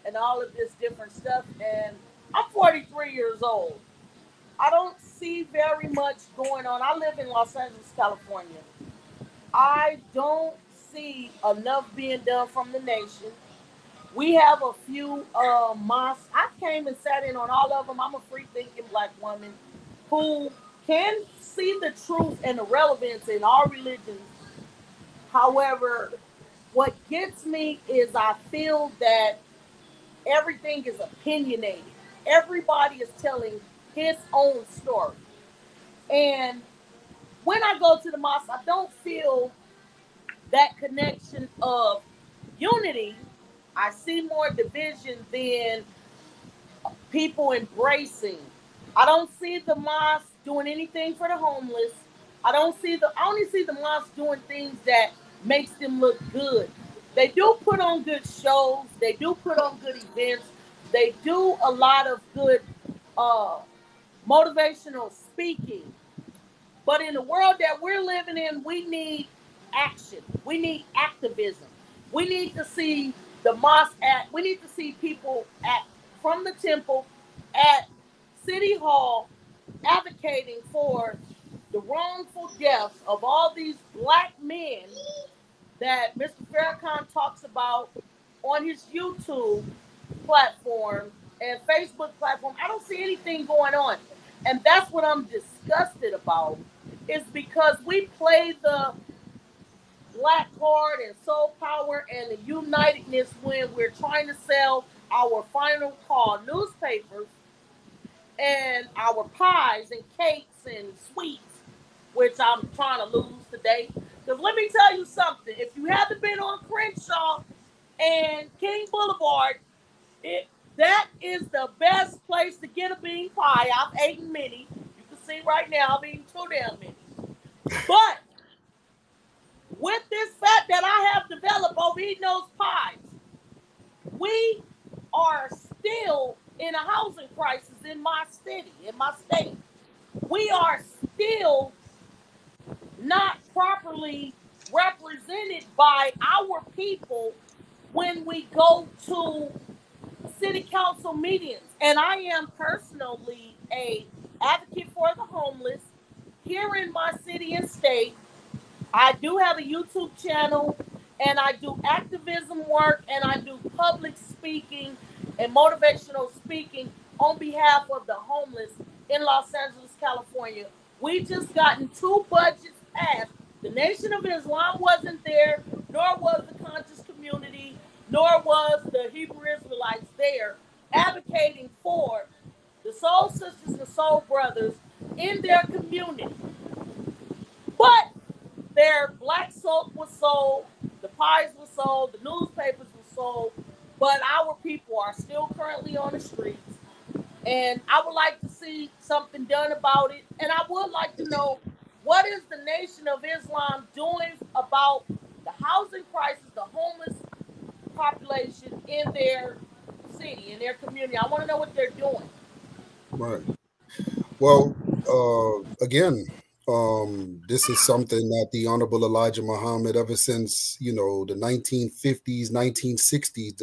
and all of this different stuff, and I'm 43 years old. I don't see very much going on. I live in Los Angeles, California. I don't see enough being done from the nation. We have a few mosques. I came and sat in on all of them. I'm a free thinking black woman. who can see the truth and the relevance in our religions. However, what gets me is I feel that everything is opinionated. Everybody is telling his own story. And when I go to the mosque, I don't feel that connection of unity. I see more division than people embracing. I don't see the mosque doing anything for the homeless. I only see the mosque doing things that makes them look good. They do put on good shows, they do put on good events, they do a lot of good uh, motivational speaking. But in the world that we're living in, we need action. We need activism. We need to see the mosque at. We need to see people at from the temple at City Hall advocating for the wrongful deaths of all these black men that Mr. Farrakhan talks about on his YouTube platform and Facebook platform. I don't see anything going on. And that's what I'm disgusted about, is because we play the black card and soul power and the unitedness when we're trying to sell our final call newspapers and our pies and cakes and sweets, which I'm trying to lose today. Because let me tell you something. If you haven't been on Crenshaw and King Boulevard, that is the best place to get a bean pie. I've eaten many. You can see right now I've eaten too damn many. But with this fact that I have developed over eating those pies, we are still in a housing crisis in my city, in my state. We are still not properly represented by our people when we go to city council meetings. And I am personally a advocate for the homeless here in my city and state. I do have a YouTube channel, and I do activism work, and I do public speaking and motivational speaking on behalf of the homeless in Los Angeles, California. We just gotten 2 budgets passed. The Nation of Islam wasn't there, nor was the conscious community, nor was the Hebrew Israelites there advocating for the soul sisters and soul brothers in their community. But their black soap was sold, the pies were sold, the newspapers were sold, but our people are still currently on the streets. And I would like to see something done about it. And I would like to know, what is the Nation of Islam doing about the housing crisis, the homeless population in their city, in their community? I want to know what they're doing. Right. Well, again, this is something that the Honorable Elijah Muhammad, ever since, the 1950s, 1960s,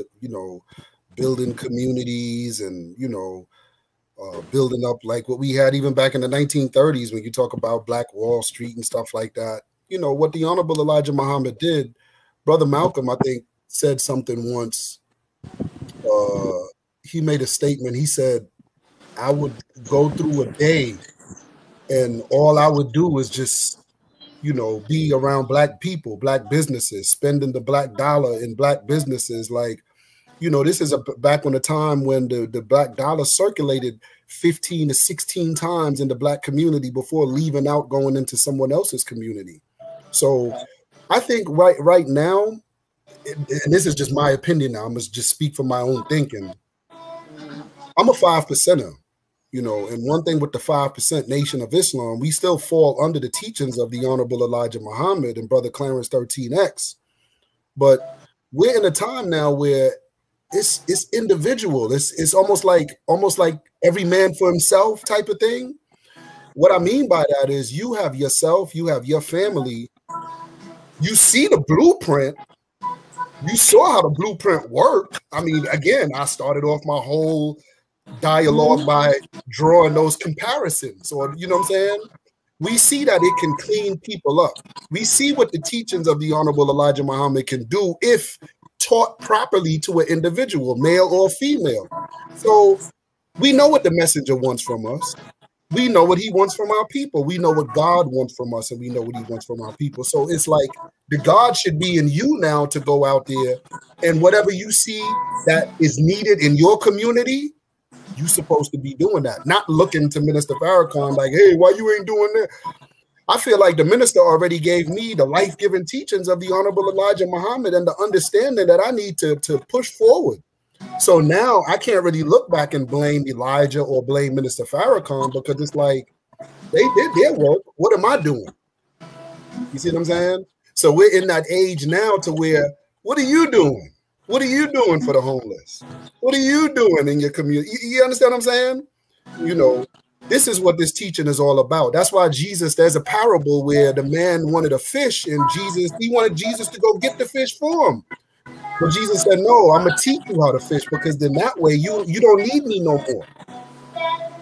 building communities and, building up like what we had even back in the 1930s when you talk about Black Wall Street and stuff like that. What the Honorable Elijah Muhammad did, Brother Malcolm, I think, said something once. He made a statement. He said, I would go through a day and all I would do is just, be around black people, black businesses, spending the black dollar in black businesses. Like, this is back on the time when the black dollar circulated 15 to 16 times in the black community before leaving out, going into someone else's community. So I think right now, and this is just my opinion now, I must just speak from my own thinking. I'm a 5%er. And one thing with the 5% Nation of Islam, we still fall under the teachings of the Honorable Elijah Muhammad and Brother Clarence 13X. But we're in a time now where it's individual. It's almost like every man for himself type of thing. What I mean by that is you have yourself, you have your family, you see the blueprint. You saw how the blueprint worked. I mean, again, I started off my whole dialogue by drawing those comparisons, or you know what I'm saying? We see that it can clean people up. We see what the teachings of the Honorable Elijah Muhammad can do if taught properly to an individual, male or female. So we know what the messenger wants from us. we know what he wants from our people. We know what God wants from us, and we know what he wants from our people. So it's like the God should be in you now to go out there, and whatever you see that is needed in your community, you're supposed to be doing that. Not looking to Minister Farrakhan like, hey, why you ain't doing that? I feel like the minister already gave me the life-giving teachings of the Honorable Elijah Muhammad and the understanding that I need to push forward. So now I can't really look back and blame Elijah or blame Minister Farrakhan, because it's like they did their work. What am I doing? You see what I'm saying? So we're in that age now to where, what are you doing? What are you doing for the homeless? What are you doing in your community? You understand what I'm saying? You know, this is what this teaching is all about. That's why Jesus, there's a parable where the man wanted a fish, and he wanted Jesus to go get the fish for him. But Jesus said, no, I'm going to teach you how to fish, because then that way you don't need me no more.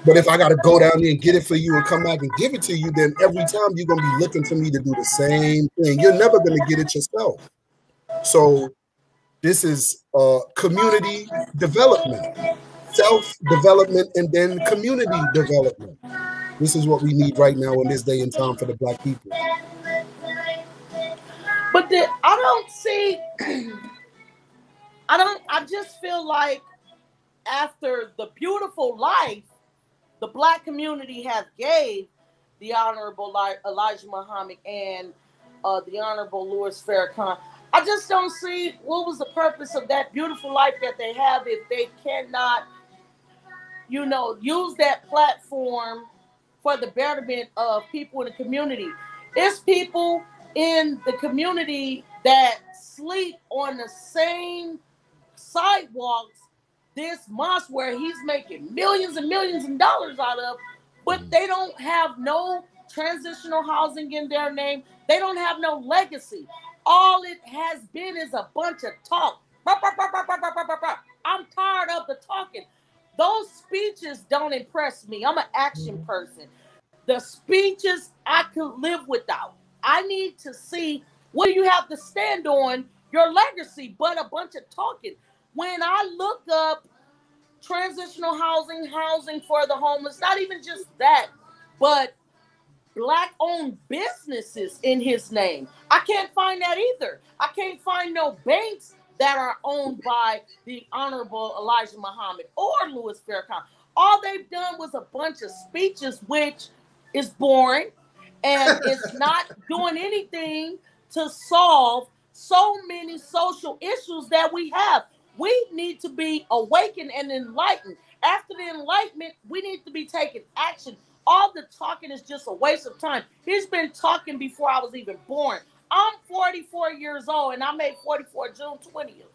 But if I got to go down there and get it for you and come back and give it to you, then every time you're going to be looking for me to do the same thing. You're never going to get it yourself. So this is community development, self-development, and then community development. This is what we need right now in this day and time for the Black people. But I don't see... I just feel like after the beautiful life the Black community has gave the Honorable Elijah Muhammad and the Honorable Louis Farrakhan, I just don't see what was the purpose of that beautiful life that they have if they cannot, you know, use that platform for the betterment of people in the community. It's people in the community that sleep on the same sidewalks this mosque where he's making millions and millions of dollars out of, but they don't have no transitional housing in their name. They don't have no legacy. All it has been is a bunch of talk. I'm tired of the talking. Those speeches don't impress me. I'm an action person. The speeches I could live without. I need to see what do you have to stand on your legacy, but a bunch of talking. When I look up transitional housing for the homeless, not even just that, but Black-owned businesses in his name, I can't find that either. I can't find no banks that are owned by the Honorable Elijah Muhammad or Louis Farrakhan. All they've done was a bunch of speeches, which is boring, and it's not doing anything to solve so many social issues that we have. We need to be awakened and enlightened. After the enlightenment, we need to be taking action. All the talking is just a waste of time. He's been talking before I was even born. I'm 44 years old, and I made 44 June 20th.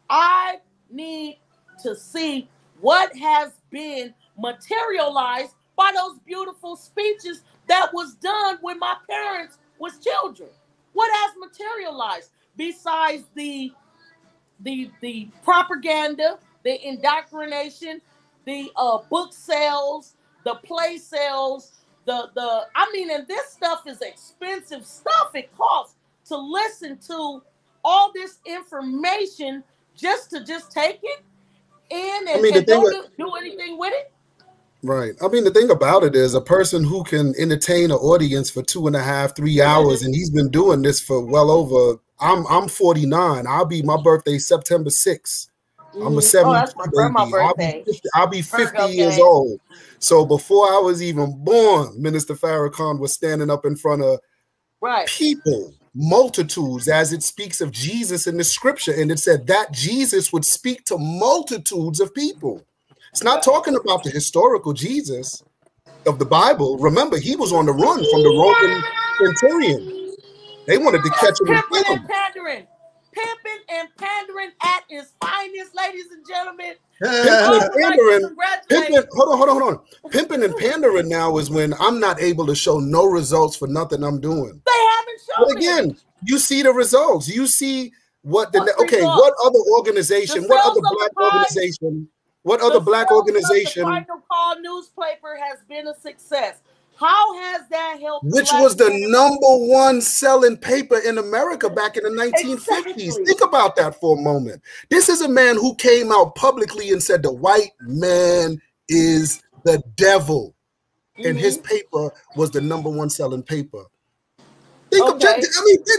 I need to see what has been materialized by those beautiful speeches that was done when my parents was children. What has materialized besides the propaganda, the indoctrination, the book sales, the play sales, and this stuff is expensive stuff. It costs to listen to all this information just to take it in and don't do anything with it. Right. I mean, the thing about it is a person who can entertain an audience for 2.5, 3 hours, and he's been doing this for well over, I'm 49. My birthday September 6th. I'm a 72 that's my birthday. I'll be 50 years old. So before I was even born, Minister Farrakhan was standing up in front of people, multitudes, as it speaks of Jesus in the scripture. And it said that Jesus would speak to multitudes of people. It's not talking about the historical Jesus of the Bible. Remember, he was on the run from the Roman centurion. They wanted to catch him and kill him. Pimping and pandering at its finest, ladies and gentlemen. Hold on. Pimping and pandering now is when I'm not able to show no results for nothing I'm doing. They haven't shown But again, it. You see the results. You see what other organization, what other black organization? The Final Call newspaper has been a success. How has that helped? Which was the #1 selling paper in America back in the 1950s. Exactly. Think about that for a moment. This is a man who came out publicly and said the white man is the devil. and his paper was the #1 selling paper.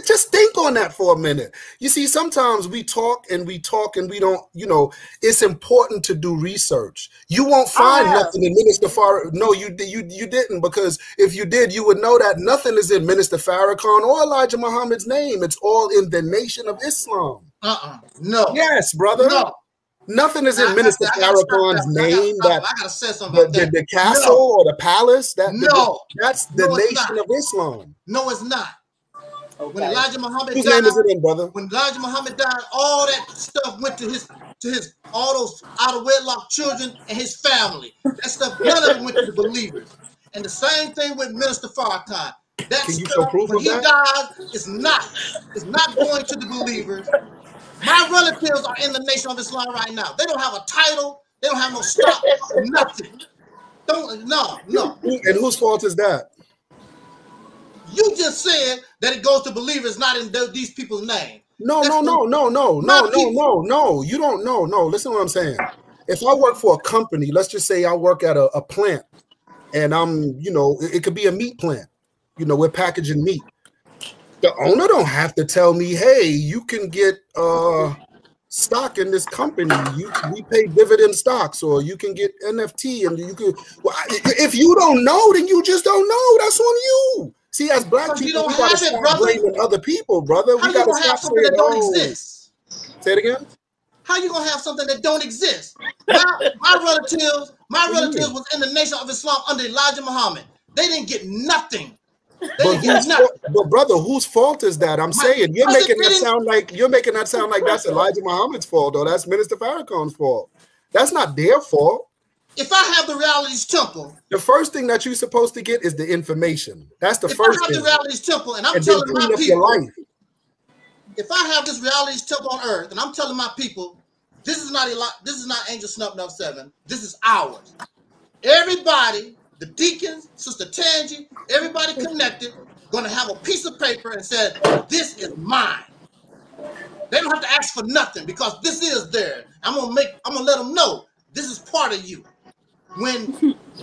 Just think on that for a minute. You see, sometimes we talk and we don't, it's important to do research. You won't find nothing in Minister Farrakhan. No, you didn't, because if you did, you would know that nothing is in Minister Farrakhan or Elijah Muhammad's name. It's all in the Nation of Islam. No. Yes, brother. No. Nothing is in Minister Farrakhan's name. I gotta say something about that. The castle or the palace. That's the Nation of Islam. No, it's not. Okay. When Elijah Muhammad Whose died, name is it in, brother? When Elijah Muhammad died, all that stuff went to his all those out of wedlock children and his family. That stuff, none of it went to the believers. And the same thing with Minister Farrakhan. That stuff, when he dies, is not going to the believers. My relatives are in the Nation of Islam right now. They don't have a title. They don't have no stock. Nothing. No. And whose fault is that? You just said that it goes to believers, not in these people's name. No. You don't know. No. Listen to what I'm saying. If I work for a company, let's just say I work at a plant, and I'm, it could be a meat plant. We're packaging meat. The owner don't have to tell me, hey, you can get stock in this company. We pay dividend stocks, or you can get NFT, and you can. Well, if you don't know, then you just don't know. That's on you. See, as black people, we gotta stop blaming other people, brother. How you gonna have something that don't exist? Say it again. How you gonna have something that don't exist? My relatives was in the Nation of Islam under Elijah Muhammad. They didn't get nothing. But brother, whose fault is that? I'm saying you're making that sound like that's Elijah Muhammad's fault, or that's Minister Farrakhan's fault. That's not their fault. If I have the Realities Temple, the first thing that you're supposed to get is the information. That's the first thing. If I have the Realities Temple and I'm telling my people, if I have this Realities Temple on earth and I'm telling my people, this is not Angel Snup 7, this is ours. Everybody, the deacons, Sister Tangi, everybody connected, gonna have a piece of paper and said, this is mine. They don't have to ask for nothing because this is theirs. I'm gonna let them know this is part of you. When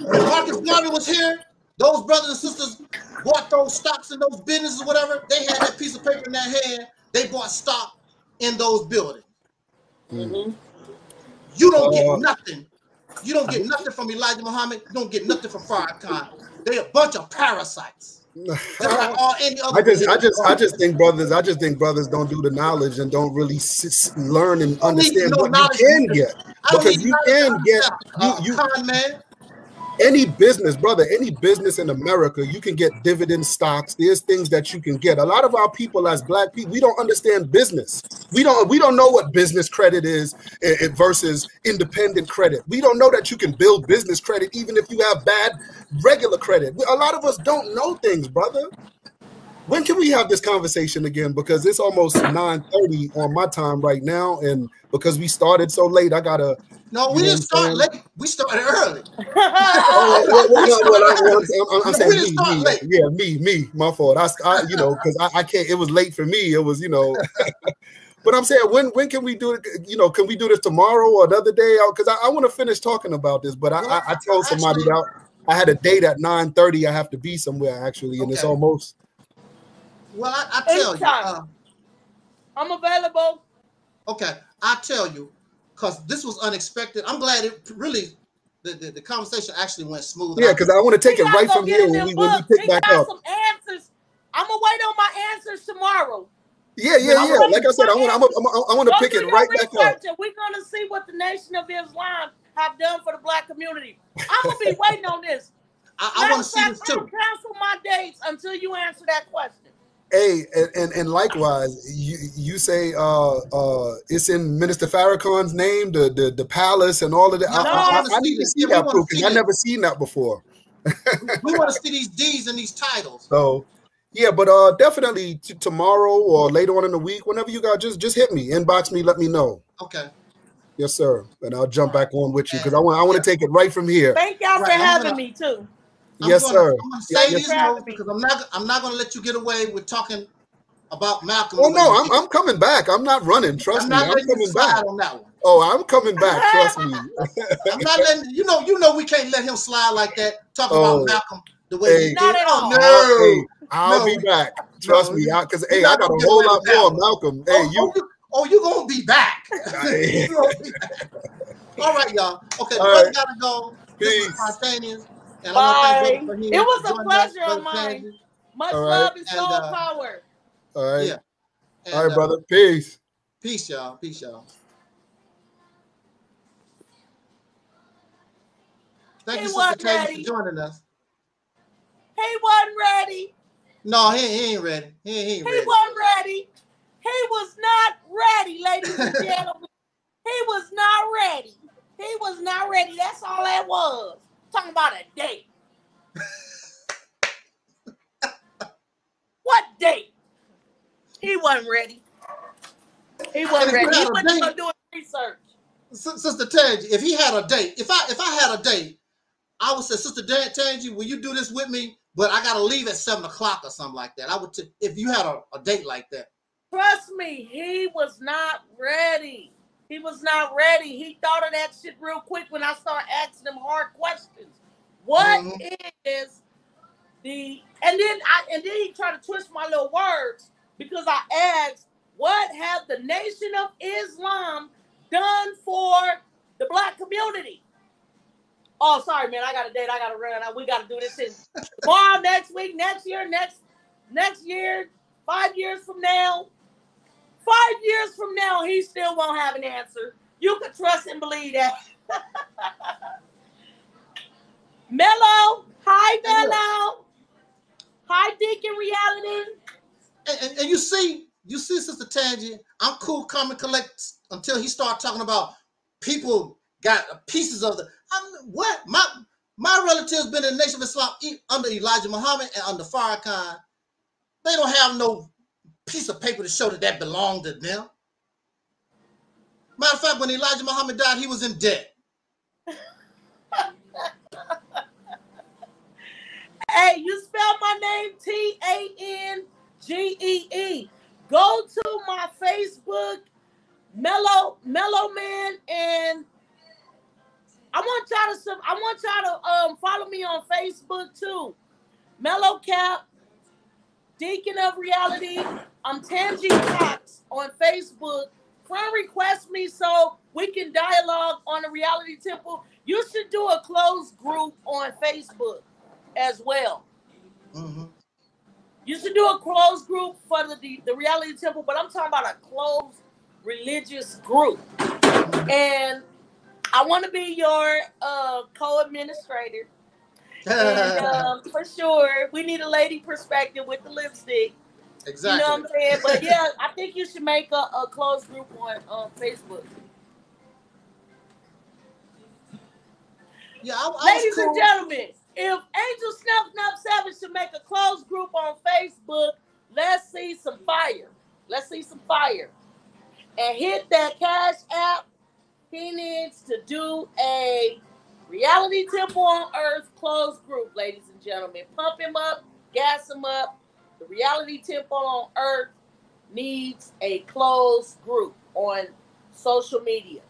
Marcus Garvey was here, those brothers and sisters bought those stocks in those businesses or whatever. They had that piece of paper in their hand. They bought stock in those buildings. You don't get nothing. You don't get nothing from Elijah Muhammad. You don't get nothing from Farrakhan. They're a bunch of parasites. Like I just think brothers don't do the knowledge and don't really learn and understand what you can get, because you can get any business, brother, any business in America, you can get dividend stocks. There's things that you can get. A lot of our people as black people, we don't understand business. We don't know what business credit is versus independent credit. We don't know that you can build business credit even if you have bad regular credit. A lot of us don't know things, brother. When can we have this conversation again? Because it's almost 9:30 on my time right now, and because we started so late, I gotta. No, we didn't start late. We started early. I'm saying me. Yeah, me. My fault. I because I can't. It was late for me. It was, But I'm saying, when can we do it? Can we do this tomorrow or another day? Because I want to finish talking about this. But I told somebody that I had a date at 9:30. I have to be somewhere actually, and it's almost. Well, I tell you, I'm available. Okay, I tell you. Because this was unexpected. I'm glad the conversation actually went smooth. Yeah, because I want to take it right from here when we pick back up. Some answers. I'm gonna wait on my answers tomorrow. Yeah. Like I said, I want to pick it right back up. We're gonna see what the Nation of Islam have done for the black community. I'm gonna be waiting on this. I want to see this too. I'm gonna cancel my dates until you answer that question. Hey, and likewise, you say it's in Minister Farrakhan's name, the palace and all of that. No, I need to see that proof because I've never seen that before. We want to see these D's and these titles. So, yeah, but definitely tomorrow or later on in the week, whenever you guys just hit me, inbox me, let me know. Okay. Yes, sir. And I'll jump back on with you because I want to take it right from here. Thank y'all for having me too. Yes, sir. I'm gonna say these notes because I'm not gonna let you get away with talking about Malcolm. Oh no, I'm coming back. I'm not running. Trust me, I'm letting you coming slide back on that one. Oh, I'm coming back. Trust me. I'm not letting you know we can't let him slide like that. Talking about Malcolm the way he not did. at all. Hey, I'll be back. Trust me, no, because hey, I got a whole lot more, Malcolm. Hey, you gonna be back. All right, y'all. Okay, the brother gotta go. This is spontaneous, and I want to thank Brother Fahiym. It was a pleasure of mine. Tangi. Much love and soul power. All right. Yeah. And, all right, brother. Peace. Peace, y'all. Peace, y'all. Thank you, Sister Tangi, for joining us. He wasn't ready. No, he ain't ready. He ain't ready. He wasn't ready. He was not ready, ladies and gentlemen. He was not ready. He was not ready. That's all that was. Talking about a date. What date? He wasn't ready. He wasn't ready. He wasn't doing research. Sister Tangi, if he had a date, if I had a date, I would say, Sister Tangi, will you do this with me? But I gotta leave at 7 o'clock or something like that. I would if you had a date like that. Trust me, he was not ready. He was not ready. He thought of that shit real quick when I started asking him hard questions. What is the and then he tried to twist my little words because I asked, what have the Nation of Islam done for the black community? Oh, sorry, man. I got a date. I got to run. We got to do this tomorrow, next week, next year, next year, 5 years from now. 5 years from now, he still won't have an answer. You can trust and believe that. Mello. Hi, Mello. Hi, Deacon Reality. And you see, Sister Tangi, I'm cool, calm, and collect until he started talking about people got pieces of the. What my relatives been in the Nation of Islam under Elijah Muhammad and under Farrakhan. They don't have no piece of paper to show that belonged to them. Matter of fact, when Elijah Muhammad died, he was in debt. Hey, you spell my name Tangee. Go to my Facebook, Mellow Man, and I want y'all to follow me on Facebook too. Mellow Cap, Deacon of Reality. I'm Tangi Cox on Facebook. Friend request me so we can dialogue on the Reality Temple. You should do a closed group on Facebook as well. You should do a closed group for the Reality Temple, but I'm talking about a closed religious group. And I want to be your co-administrator. And for sure, we need a lady perspective with the lipstick. Exactly. You know what I'm saying? But yeah, I think you should make a closed group on Facebook. Yeah, ladies and gentlemen, if Angel Snuff Savage should make a closed group on Facebook, let's see some fire. Let's see some fire. And hit that Cash App. He needs to do a Reality Temple on Earth closed group, ladies and gentlemen. Pump him up, gas him up. The Reality Temple on Earth needs a closed group on social media.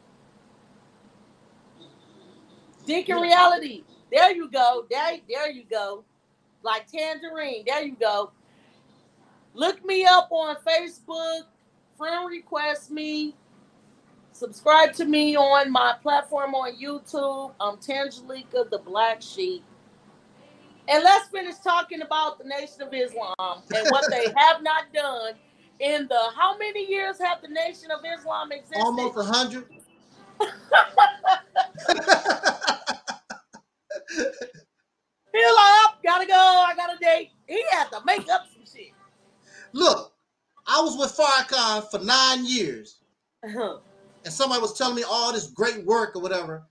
Deacon Reality. There you go. There you go. Like Tangerine. There you go. Look me up on Facebook. Friend request me. Subscribe to me on my platform on YouTube. I'm Tangelica the Black Sheep. And let's finish talking about the Nation of Islam and what they have not done in the... How many years have the Nation of Islam existed? Almost 100. He's like, gotta go. I got a date. He had to make up some shit. Look, I was with Farrakhan for 9 years. And somebody was telling me all this great work or whatever.